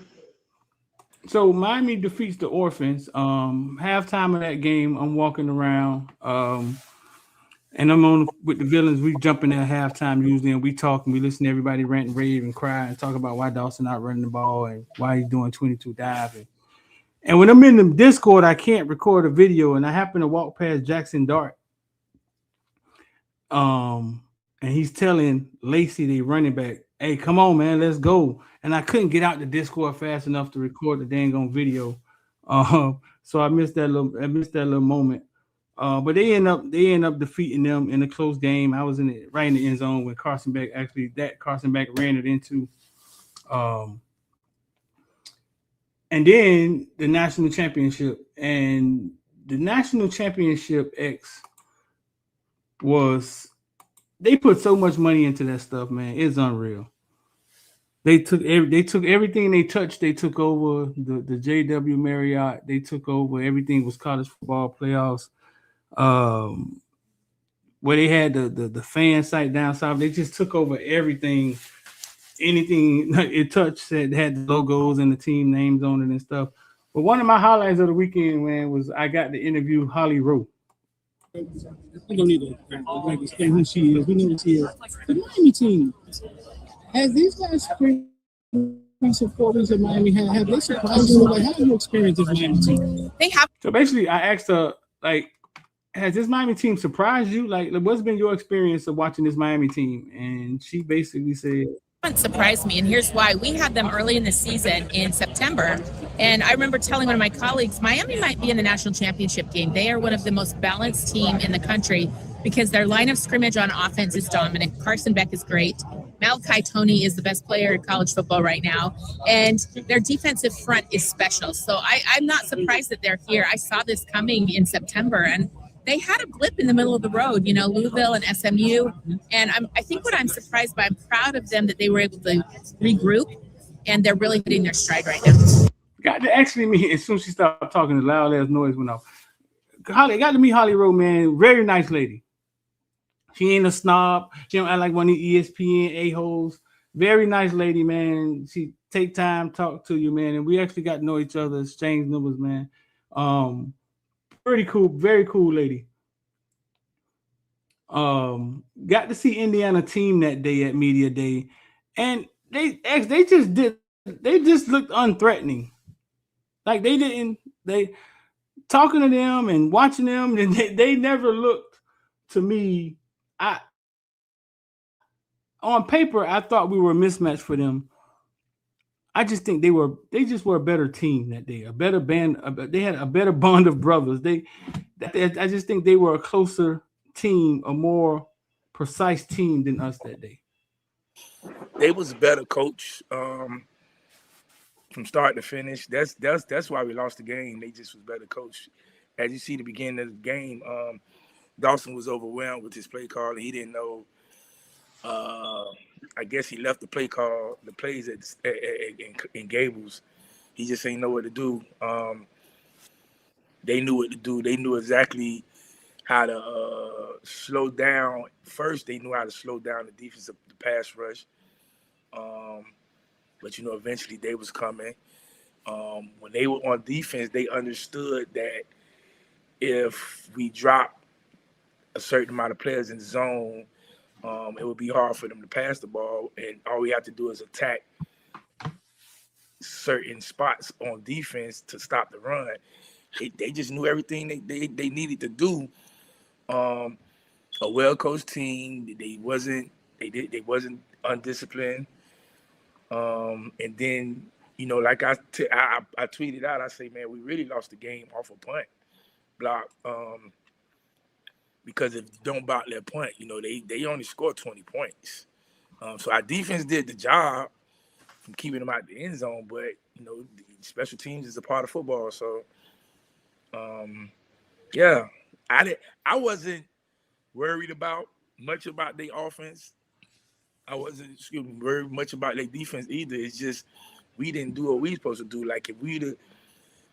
So Miami defeats the Orphans. Halftime of that game, I'm walking around. And I'm on with the villains. We jump in at halftime usually, and we talk and we listen to everybody rant and rave and cry and talk about why Dawson not running the ball and why he's doing 22 dive. And when I'm in the Discord, I can't record a video, and I happen to walk past Jackson Dart. And he's telling Lacey, the running back, "Hey, come on, man, let's go." And I couldn't get out the Discord fast enough to record the dang on video. So I missed that little moment. But they end up defeating them in a close game. I was right in the end zone when Carson Beck ran it into. And then the national championship. And the national championship X was they put so much money into that stuff, man. It's unreal. They took everything they touched. They took over the JW Marriott. They took over everything was college football playoffs. Um, where they had the fan site down south. They just took over everything. Anything it touched that had the logos and the team names on it and stuff. But one of my highlights of the weekend, man, was I got to interview Holly Rowe. We don't need to explain who she is. We know who she is. The Miami team, has these last 3 weeks or 4 weeks of Miami have they surprised you? Like, how have you experienced this Miami team? They have. So basically, I asked her, like, has this Miami team surprised you? Like, what's been your experience of watching this Miami team? And she basically said, Surprised me, and here's why. We had them early in the season in September, and I remember telling one of my colleagues, Miami might be in the national championship game. They are one of the most balanced team in the country because their line of scrimmage on offense is dominant. Carson Beck is great. Malachi Toney is the best player in college football right now, and their defensive front is special. So I'm not surprised that they're here. I saw this coming in September, and they had a blip in the middle of the road, Louisville and SMU. And I think what I'm surprised by, I'm proud of them that they were able to regroup, and they're really hitting their stride right now. Got to actually meet, as soon as she stopped talking, the loud ass noise went off. Got to meet Holly Rowe, man. Very nice lady. She ain't a snob. She don't act like one of these ESPN a-holes. Very nice lady, man. She take time, talk to you, man. And we actually got to know each other, exchange numbers, man. Pretty cool, very cool lady. Got to see Indiana team that day at Media Day, and they just looked unthreatening. Like they talking to them and watching them, and they never looked to me. On paper, I thought we were a mismatch for them. I just think they just were a better team that day, a better band. They had a better bond of brothers. I just think they were a closer team, a more precise team than us that day. They was a better coach from start to finish. That's why we lost the game. They just was better coach. As you see, the beginning of the game, Dawson was overwhelmed with his play call, and he didn't know. I guess he left the plays in Gables. He just ain't know what to do. They knew what to do. They knew exactly how to slow down. First, they knew how to slow down the defense of the pass rush. But eventually they was coming. When they were on defense, they understood that if we drop a certain amount of players in the zone, it would be hard for them to pass the ball, and all we have to do is attack certain spots on defense to stop the run. They just knew everything they needed to do. A well-coached team. They wasn't undisciplined. And then like I tweeted out, I say, man, we really lost the game off a punt block. Because if you don't block their punt, they only scored 20 points. So our defense did the job from keeping them out the end zone, but special teams is a part of football. So, yeah, I wasn't worried much about their offense. I wasn't worried much about their defense either. It's just we didn't do what we supposed to do. Like if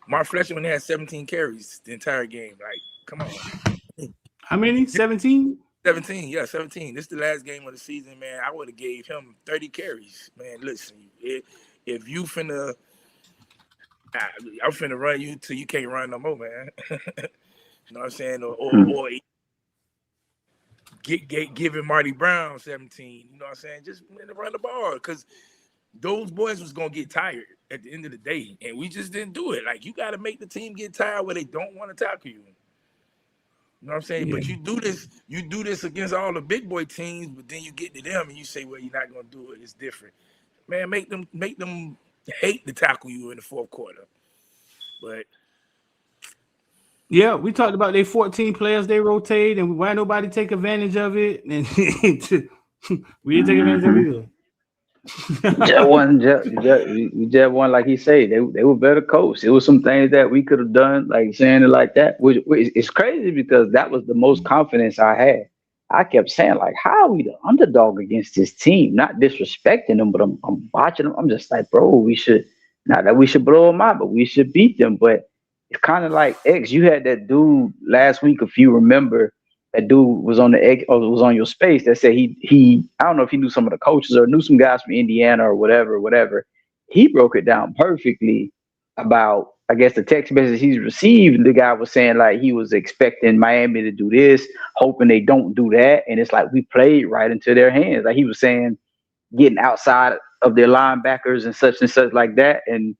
Mark Fletcher had 17 carries the entire game. Like, come on. How many? 17? 17, yeah, 17. This is the last game of the season, man. I would have gave him 30 carries. Man, listen, if you finna, I'm finna run you till you can't run no more, man. You know what I'm saying? Or giving Marty Brown 17. You know what I'm saying? Just run the ball, because those boys was gonna get tired at the end of the day, and we just didn't do it. Like, you got to make the team get tired where they don't want to tackle you. You know what I'm saying? Yeah. But you do this against all the big boy teams, but then you get to them and you say, well, you're not gonna do it. It's different. Man, make them hate to tackle you in the fourth quarter. But yeah, we talked about they 14 players they rotate and why nobody take advantage of it. And we didn't take advantage of it either. just one, like he said, they were better coached. It was some things that we could have done, like saying it like that, which it's crazy because that was the most confidence I had. I kept saying, like, how are we the underdog against this team? Not disrespecting them, but I'm watching them. I'm just like, bro, we should, not that we should blow them out, but we should beat them. But it's kind of like X. You had that dude last week, if you remember. That dude was on the egg, or was on your space. That said he. I don't know if he knew some of the coaches or knew some guys from Indiana or whatever. He broke it down perfectly about, I guess, the text message he's received. The guy was saying like he was expecting Miami to do this, hoping they don't do that, and it's like we played right into their hands. Like he was saying, getting outside of their linebackers and such like that, and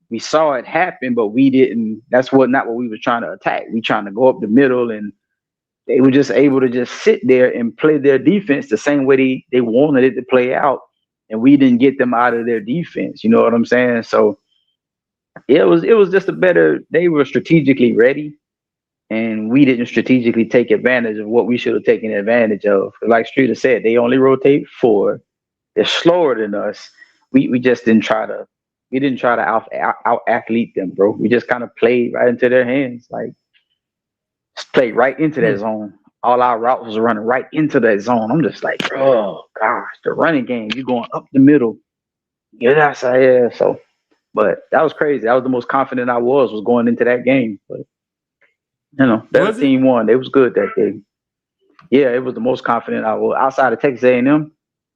we saw it happen, but we didn't. That's not what we were trying to attack. We trying to go up the middle, and they were just able to just sit there and play their defense the same way they wanted it to play out, and we didn't get them out of their defense. You know what I'm saying? So it was just a better. They were strategically ready, and we didn't strategically take advantage of what we should have taken advantage of. Like Streeter said, they only rotate 4. They're slower than us. We just didn't try to. We didn't try to out athlete them, bro. We just kind of played right into their hands, like played right into that zone. All our routes was running right into that zone. I'm just like, oh gosh, the running game. You going up the middle. Yeah, so. But that was crazy. That was the most confident I was going into that game. But that team won. They was good that game. Yeah, it was the most confident I was outside of Texas A&M.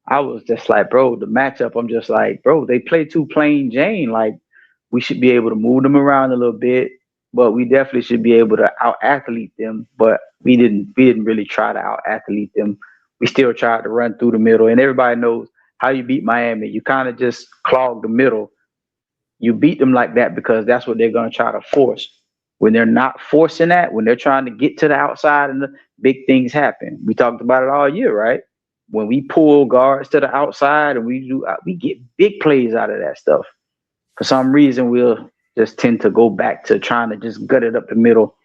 I was just like, bro, the matchup. I'm just like, bro, they play too plain Jane. Like we should be able to move them around a little bit, but we definitely should be able to out athlete them. But we didn't really try to out athlete them. We still tried to run through the middle, and everybody knows how you beat Miami. You kind of just clog the middle. You beat them like that because that's what they're going to try to force. When they're not forcing that, when they're trying to get to the outside and the big things happen. We talked about it all year, right? When we pull guards to the outside and we get big plays out of that stuff. For some reason, we'll just tend to go back to trying to just gut it up the middle.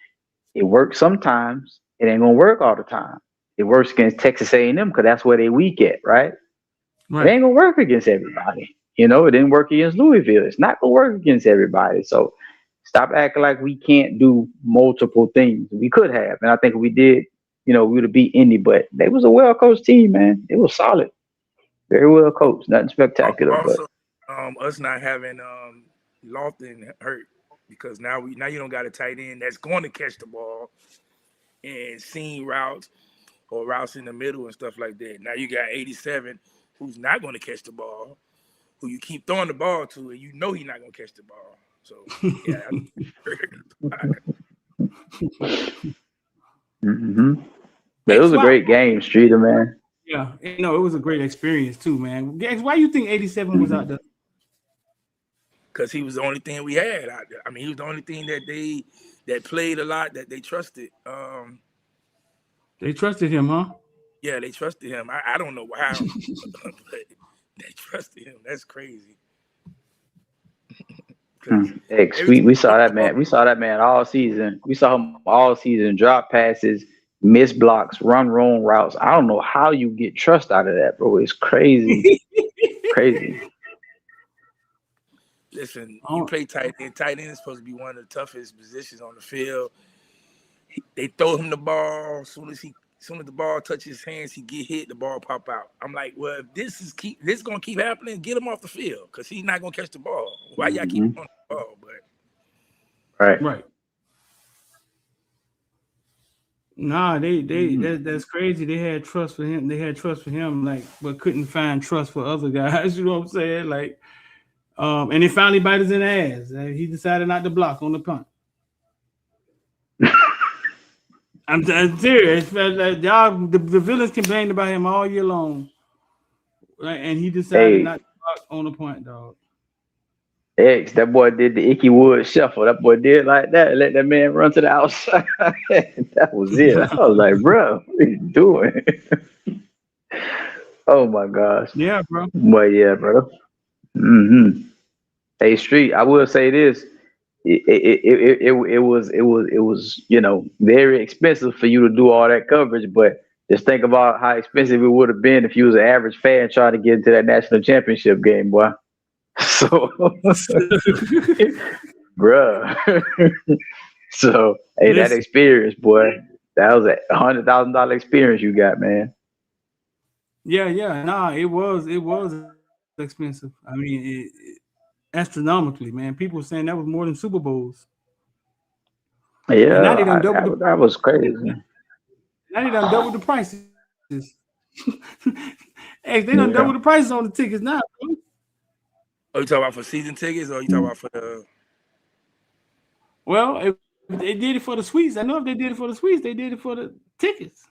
It works sometimes. It ain't going to work all the time. It works against Texas A&M because that's where they weak at, right? It ain't going to work against everybody. It didn't work against Louisville. It's not going to work against everybody. So stop acting like we can't do multiple things. We could have. And I think if we did, we would have beat Indy. But they was a well-coached team, man. It was solid. Very well coached. Nothing spectacular. Also, us not having Lofton hurt because now you don't got a tight end that's going to catch the ball and seeing routes or routes in the middle and stuff like that. Now you got 87 who's not going to catch the ball, who you keep throwing the ball to, and he's not going to catch the ball. So, yeah. It was a great game, Streeter, man. Yeah, it was a great experience too, man. Gags, why you think 87 was out there? Because he was the only thing we had out there. I mean, he was the only thing that played a lot, that they trusted. They trusted him, huh? Yeah, they trusted him. I don't know how, but they trusted him. That's crazy. We saw that man. We saw that man all season. We saw him all season. Drop passes, miss blocks, run wrong routes. I don't know how you get trust out of that, bro. It's crazy. Crazy. Listen, you play tight end. Tight end is supposed to be one of the toughest positions on the field. They throw him the ball. As soon as the ball touches his hands, he get hit, the ball pop out. I'm like, well, if this is gonna keep happening, get him off the field because he's not gonna catch the ball. Why y'all keep him on the ball? But right. Nah, that's crazy. They had trust for him. They had trust for him, but couldn't find trust for other guys. You know what I'm saying? And it finally bit us in the ass. He decided not to block on the punt. I'm serious. Y'all, the villains complained about him all year long, right? And he decided not to block on the punt, dog. That boy did the Icky Wood shuffle. That boy did like that. Let that man run to the outside. That was it. I was like, bro, what are you doing? Oh my gosh. Yeah, bro. But yeah, bro. Hey, Street, I will say this. It was very expensive for you to do all that coverage, but just think about how expensive it would have been if you was an average fan trying to get into that national championship game, boy. So, bruh. So, hey, that experience, boy, That was $100,000 experience you got, man. Yeah. Nah, it was expensive. I mean, astronomically, man. People were saying that was more than Super Bowls. And now they done Yeah, doubled that was crazy. the prices. Hey, they done Yeah. double the prices on the tickets now. Bro. Are you talking about for season tickets, or are you talking about for the? Well, if they did it for the suites. I know if they did it for the suites, they did it for the tickets.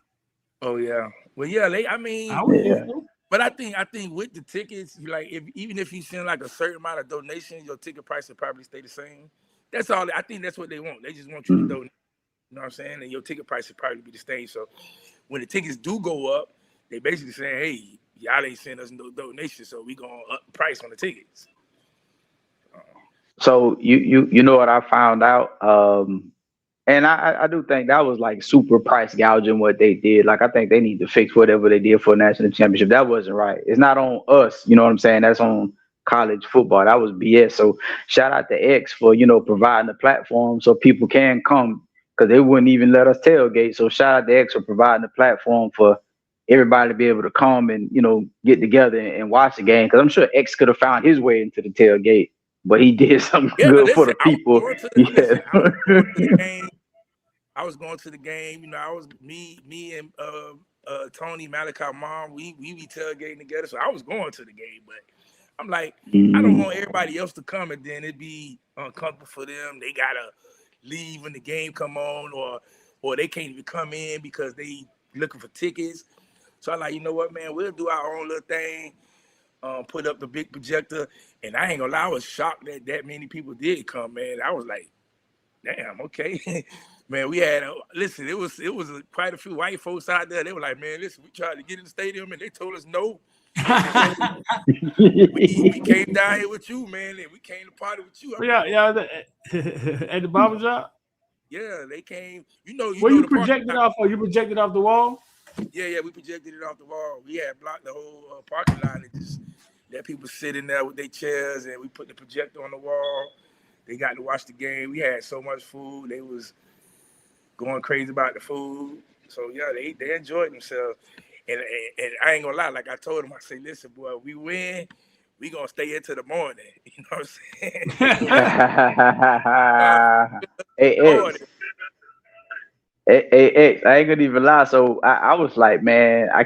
Oh yeah, well yeah. I mean, I would think Yeah. so. but I think with the tickets, you like even if you send like a certain amount of donations, your ticket price will probably stay the same. That's all. I think that's what they want. They just want you to donate. You know what I'm saying? And your ticket price will probably be the same. So when the tickets do go up, they basically saying, hey, y'all ain't sending us no donations, so we gonna up the price on the tickets. So you know what I found out? And I do think that was like super price gouging what they did. Like I think they need to fix whatever they did for a national championship. That wasn't right. It's not on us, you know what I'm saying? That's on college football. That was BS. So shout out to X for, providing the platform so people can come because they wouldn't even let us tailgate. So shout out to X for providing the platform for everybody to be able to come and, get together and watch the game. Because I'm sure X could have found his way into the tailgate, but he did something Yeah, good for listen, the people. I was going to the game. I was going to the game. I was me and Tony Malachi mom. We be tailgating together, so I was going to the game. But I'm like, I don't want everybody else to come, and then it be uncomfortable for them. They gotta leave when the game come on, or they can't even come in because they looking for tickets. So I'm like, you know what, man? We'll do our own little thing. Put up the big projector, and I ain't gonna lie, I was shocked that many people did come, man. I was like, damn, okay. Man, we had listen. It was quite a few white folks out there. They were like, man, listen, we tried to get in the stadium and they told us no. So we came down here with you, man, and we came to party with you. At the barber shop. Yeah, they came. You Where know you the projected off? Or you projected off the wall? Yeah, we projected it off the wall. We had blocked the whole parking lot and just let people sit in there with their chairs, and we put the projector on the wall. They got to watch the game. We had so much food. They was going crazy about the food. So yeah, they enjoyed themselves. And I ain't gonna lie, like I told them, I say, listen, boy, we win, we gonna stay into the morning. You know what I'm saying? Hey, I ain't gonna even lie. So I was like, man, I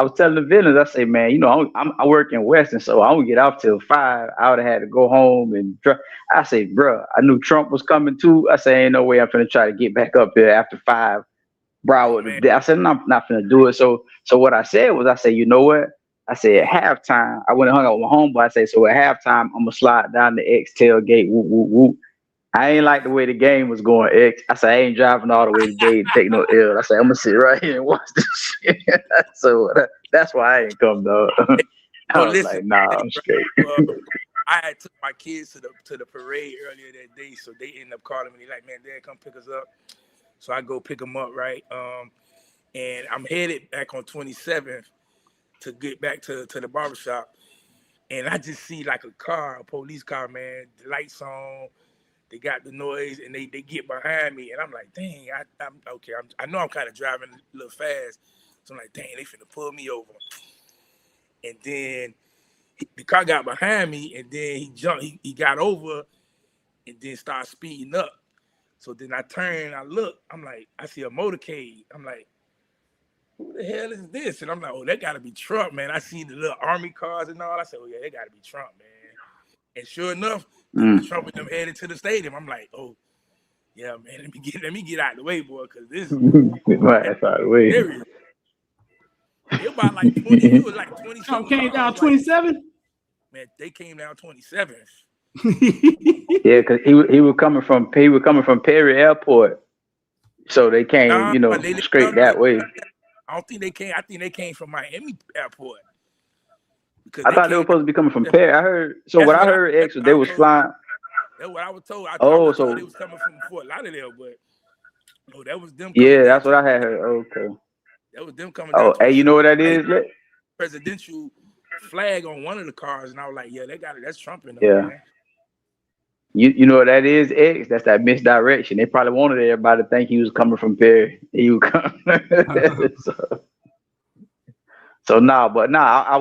was telling the villains, I say, man, I work in Western, so I don't get off till 5. I would have had to go home and I say, bro, I knew Trump was coming too. I say, ain't no way I'm gonna try to get back up there after 5. Bro, I said, I'm not gonna do it. So what I said was, I said, you know what? I said at halftime, I went and hung out with my homeboy. I say, so at halftime, I'm gonna slide down the X tailgate. Whoop, whoop, whoop. I ain't like the way the game was going, X. I said, I ain't driving all the way to the gate and take no L. I said, I'm going to sit right here and watch this shit. So that's why I ain't come, dog. I was listen, like, nah, I'm straight. I had took my kids to the parade earlier that day, so they ended up calling me. They like, man, Dad, come pick us up. So I go pick them up, right? And I'm headed back on 27th to get back to the barbershop. And I just see like a police car, man, the lights on. They got the noise, and they get behind me, and I'm like, dang, I'm okay. I know I'm kind of driving a little fast, so I'm like, dang, they finna pull me over. And then the car got behind me, and then he jumped. He got over, and then started speeding up. So then I turn, I look, I'm like, I see a motorcade. I'm like, who the hell is this? And I'm like, oh, that gotta be Trump, man. I see the little army cars and all. I said, oh yeah, that gotta be Trump, man. And sure enough, it was Trump and them headed to the stadium. I'm like, oh, yeah, man, let me get out of the way, boy, because this Right, out of the way. serious. It about like 20, it was like 20 Trump something came down cars. 27. Man, they came down 27th. Yeah, because he was coming from Perry Airport. So they came, straight that way. I don't think they came. I think they came from Miami Airport. I thought they were supposed to be coming from Perry. I heard. So what I heard, X, was they was flying. That's what I was told. I was told they was coming from Fort Lauderdale, but no, that was them. Yeah, that's what I had heard. Okay. That was them coming down. Oh, hey, you know what that is? Presidential flag on one of the cars, and I was like, yeah, they got it. That's Trump in them, Yeah. man. You know what that is, X? That's that misdirection. They probably wanted everybody to think he was coming from Perry. He was coming. so nah, but nah,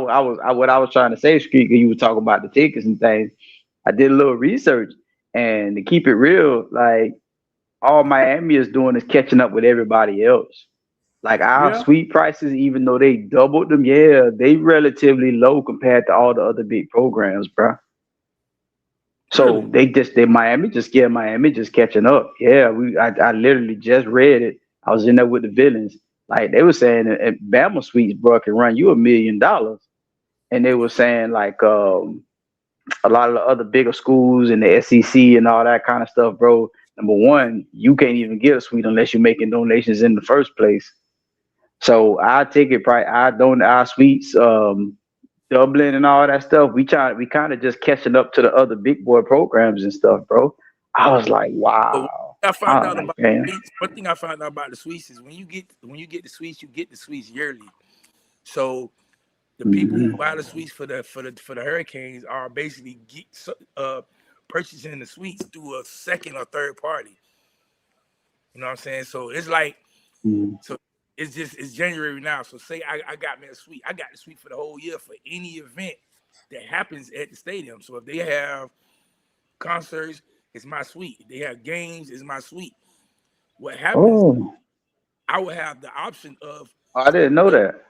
what I was trying to say, Street, you were talking about the tickets and things. I did a little research, and to keep it real, like all Miami is doing is catching up with everybody else. Like our Yeah. suite prices, even though they doubled them, yeah, they relatively low compared to all the other big programs, bro. So Really? Miami just catching up. Yeah, I literally just read it. I was in there with the villains. Like they were saying at Bama Suites, bro, can run you $1 million. And they were saying like a lot of the other bigger schools in the SEC and all that kind of stuff, bro. Number one, you can't even get a suite unless you're making donations in the first place. So our ticket price, our suites, Dublin and all that stuff, we kind of just catching up to the other big boy programs and stuff, bro. I was like, But wow. I I found was out like, about man. the suites, one thing I found out about the suites is when you get the suites, you get the suites yearly. So the people who Mhm. buy the suites for the Hurricanes are basically purchasing the suites through a second or third party. You know what I'm saying? So it's like Mhm. so it's January now. So say I got me a suite. I got the suite for the whole year for any event that happens at the stadium. So if they have concerts, it's my suite. If they have games, it's my suite. What happens, Oh, I will have the option of I didn't know that.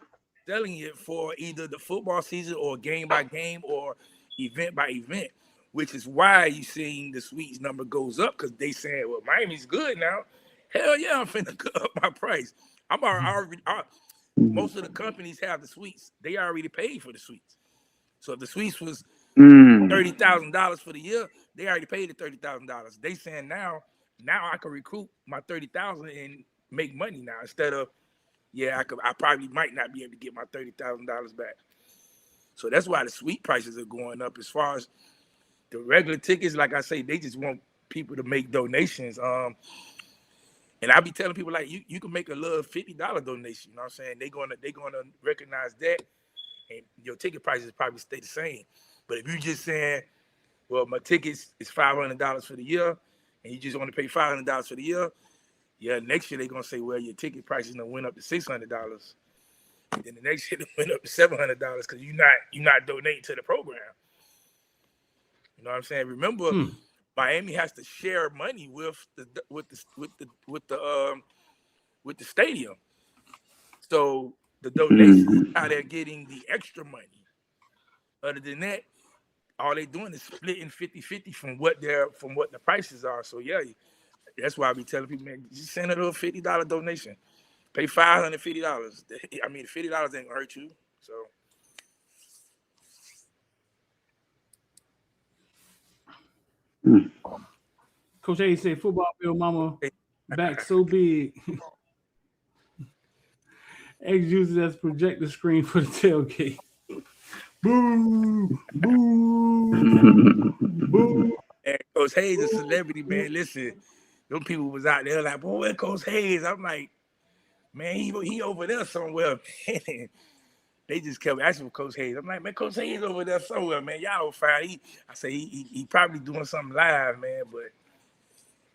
selling it for either the football season or game by game or event by event, which is why you seeing the suites number goes up because they saying, well, Miami's good now. Hell yeah, I'm finna up my price. Mhm. Most of the companies have the suites. They already paid for the suites. So if the suites was Mm. $30,000 for the year, they already paid the $30,000. They saying now I can recoup my 30,000 and make money now instead of yeah, I probably might not be able to get my $30,000 back. So that's why the suite prices are going up. As far as the regular tickets, like I say, they just want people to make donations. And I be telling people like you can make a little $50 donation. You know what I'm saying? They're gonna recognize that, and your ticket prices probably stay the same. But if you just saying, well, my tickets is $500 for the year, and you just want to pay $500 for the year, yeah, next year they're gonna say, well, your ticket prices went up to $600. Then the next year it went up to $700 because you're not donating to the program. You know what I'm saying? Remember, Hmm. Miami has to share money with the stadium. So the donations Mhm. how they're getting the extra money. Other than that, all they're doing is splitting 50-50 from what the prices are. So yeah, that's why I be telling people, man, just send a little $50 donation. Pay $550. I mean, $50 ain't gonna hurt you. So Mm. Coach A said football bill mama back so big. X uses as projector screen for the tailgate. Boo! Boo! Boo! and Coach Hayes, a celebrity, man. Listen, them people was out there like, boy, where Coach Hayes? I'm like, man, he over there somewhere, man. They just kept asking for Coach Hayes. I'm like, man, Coach Hayes over there somewhere, man. Y'all don't find. I say he probably doing something live, man. But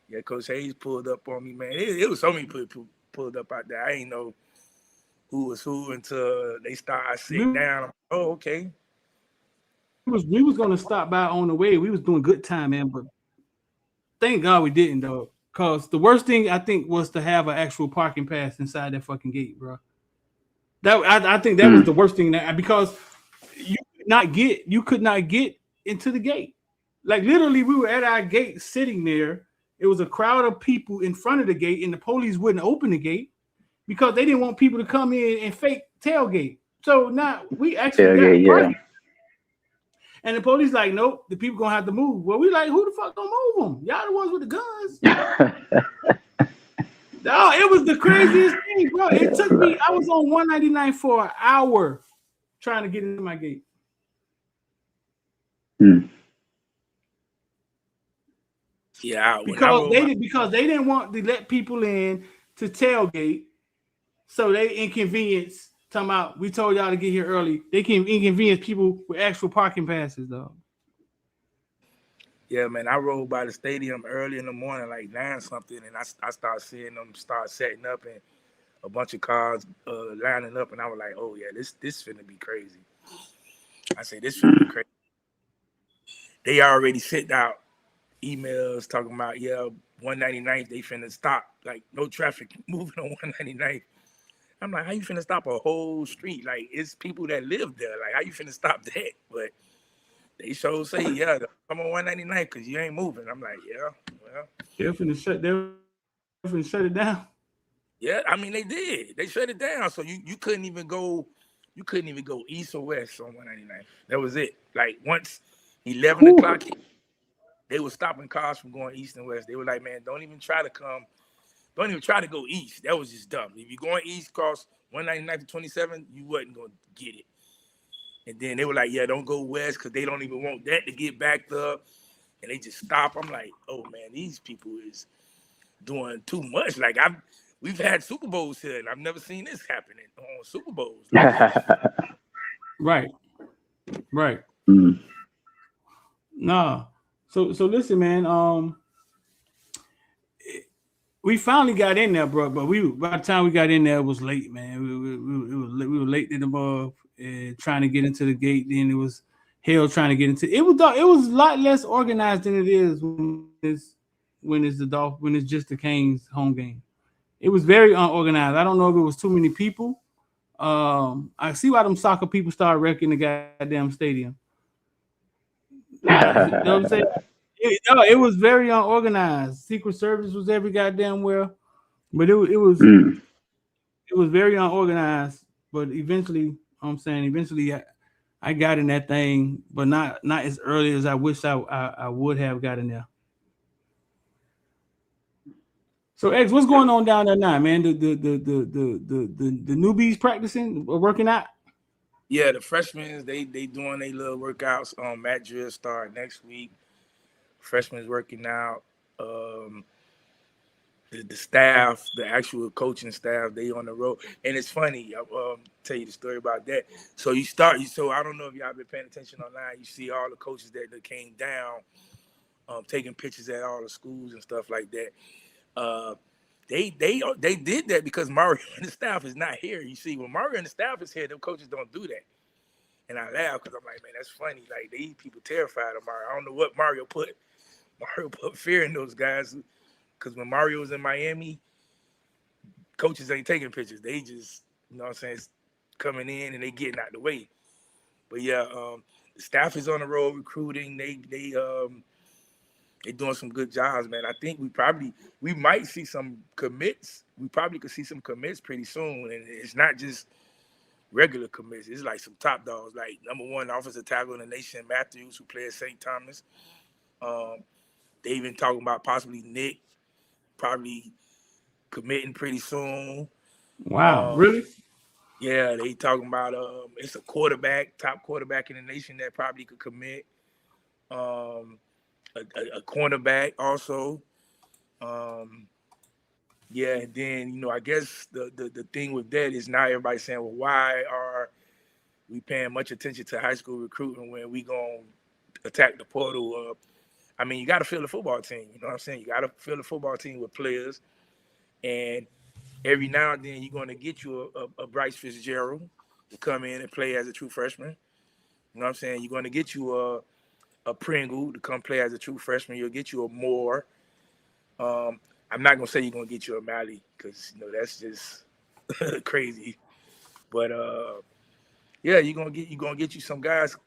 yeah, Coach Hayes pulled up on me, man. It was so many people pulled up out there. I ain't know who was who until they started sitting We down. Oh, okay. we was gonna stop by on the way. We was doing good time, man, but thank God we didn't though. Cause the worst thing I think was to have an actual parking pass inside that fucking gate, bro. That I think that was the Mm. worst thing that because you could not get into the gate. Like literally, we were at our gate sitting there. It was a crowd of people in front of the gate, and the police wouldn't open the gate because they didn't want people to come in and fake tailgate. So now we actually got Tailgate, yeah. parking, and the police like, nope, the people gonna have to move. Well, we like, who the fuck gonna move them? Y'all the ones with the guns. No, it was the craziest thing, bro. It took me. I was on 199 for an hour trying to get into my gate. Mm. Yeah, when I Because roll my they didn't want to let people in to tailgate, so they inconvenience. Talking about we told y'all to get here early. They can inconvenience people with actual parking passes, though. Yeah, man, I rode by the stadium early in the morning, like 9 something, and I started seeing them start setting up and a bunch of cars lining up, and I was like, oh yeah, this finna be crazy. I say this finna be crazy. They already sent out emails talking about 199th they finna stop, like no traffic moving on 199th. I'm like, how you finna stop a whole street? Like it's people that live there. Like how you finna stop that? But they sure say come on 199 because you ain't moving. I'm like, yeah, well, They're finna shut it down. yeah. I mean, they did. They shut it down, so you couldn't even go. You couldn't even go east or west on 199. That was it. Like once 11 o'clock, they were stopping cars from going east and west. They were like, man, don't even try to go east. That was just dumb. If you're going east across 199 to 27, you wasn't gonna get it. And then they were like, yeah, don't go west because they don't even want that to get backed up. And they just stop. I'm like, oh man, these people is doing too much. Like we've had Super Bowls here, and I've never seen this happening on Super Bowls. Right. Mm. Nah. So listen, man. We finally got in there, bro. But by the time we got in there, it was late, man. We were late to the above, trying to get into the gate. Then it was hell trying to get into. It was a lot less organized than it is when it's just the Canes home game. It was very unorganized. I don't know if it was too many people. I see why them soccer people started wrecking the goddamn stadium. You know what I'm saying? It was very unorganized. Secret Service was every goddamn where, but it was very unorganized. But eventually, I got in that thing, but not as early as I wish I would have gotten there. So X, what's going on down there now, man? The newbies practicing, working out. Yeah, the freshmen they doing their little workouts. Matt drill start next week. Freshmen working out. The staff, the actual coaching staff, they on the road. And it's funny. I'll tell you the story about that. So so I don't know if y'all been paying attention online. You see all the coaches that came down, taking pictures at all the schools and stuff like that. They did that because Mario and the staff is not here. You see, when Mario and the staff is here, them coaches don't do that. And I laugh because I'm like, man, that's funny. Like these people terrified of Mario. I don't know what Mario put fear in those guys. Because when Mario was in Miami, coaches ain't taking pictures. They just, what I'm saying, coming in and they getting out the way. But yeah, the staff is on the road recruiting. They doing some good jobs, man. I think we might see some commits. We probably could see some commits pretty soon. And it's not just regular commits. It's like some top dogs, like #1 offensive tackle in the nation, Matthews, who played at St. Thomas. They even talking about possibly Nick probably committing pretty soon. Wow, really? Yeah, they talking about it's a top quarterback in the nation that probably could commit. A cornerback also. Yeah, and then I guess the thing with that is now everybody's saying, well, why are we paying much attention to high school recruiting when we gonna attack the portal? I mean, you got to fill the football team. You know what I'm saying? You got to fill the football team with players, and every now and then you're going to get you a Bryce Fitzgerald to come in and play as a true freshman. You know what I'm saying? You're going to get you a Pringle to come play as a true freshman. You'll get you a Moore. I'm not going to say you're going to get you a Malley because, that's just crazy. But, yeah, you're going to get you some guys,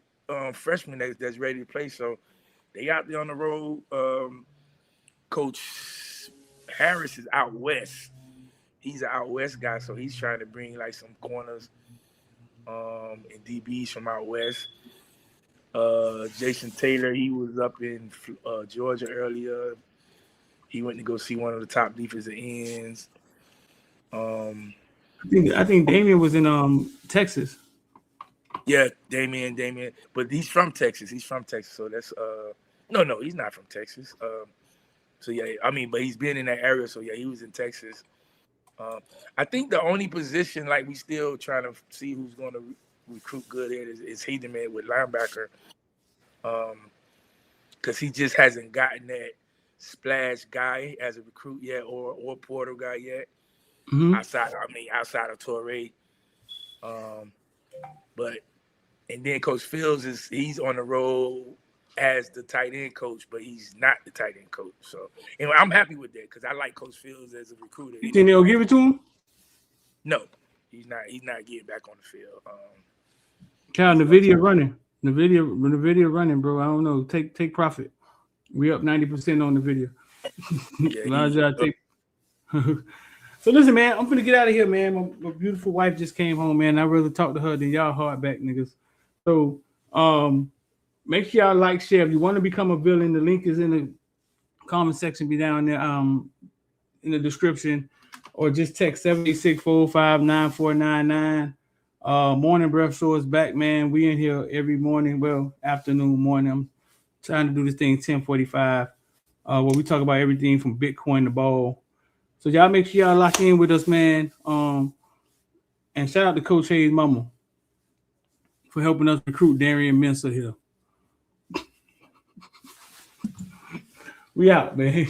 freshmen that's ready to play. So they out there on the road. Coach Harris is out west. He's an out west guy, so he's trying to bring like some corners and DBs from out west. Jason Taylor, he was up in Georgia earlier. He went to go see one of the top defensive ends. I think Damian was in Texas. Yeah, Damian, but he's from Texas. So that's no, he's not from Texas. So yeah, I mean, but he's been in that area. So yeah, he was in Texas. I think the only position like we still trying to see who's going to recruit good at is Hedeman with linebacker. because he just hasn't gotten that splash guy as a recruit yet, or portal guy yet. Mhm. Outside of Torrey. But and then Coach Fields he's on the road as the tight end coach, but he's not the tight end coach. So anyway, I'm happy with that because I like Coach Fields as a recruiter. You think they'll give it to him? No, he's not getting back on the field. Cal, the video running. The video running, bro. I don't know. Take profit. We up 90% on the video. So listen, man, I'm gonna get out of here, man. My beautiful wife just came home, man. I'd rather talk to her than y'all hardback niggas. So make sure y'all like, share. If you want to become a villain, the link is in the comment section, be down there in the description, or just text 786-405-9499. Morning Breath Show is back, man. We in here every morning, well, afternoon, morning. I'm trying to do this thing 10:45, where we talk about everything from Bitcoin to ball. So y'all make sure y'all lock in with us, man. And shout out to Coach Hayes' mama for helping us recruit Darian Mensa here. We out, man.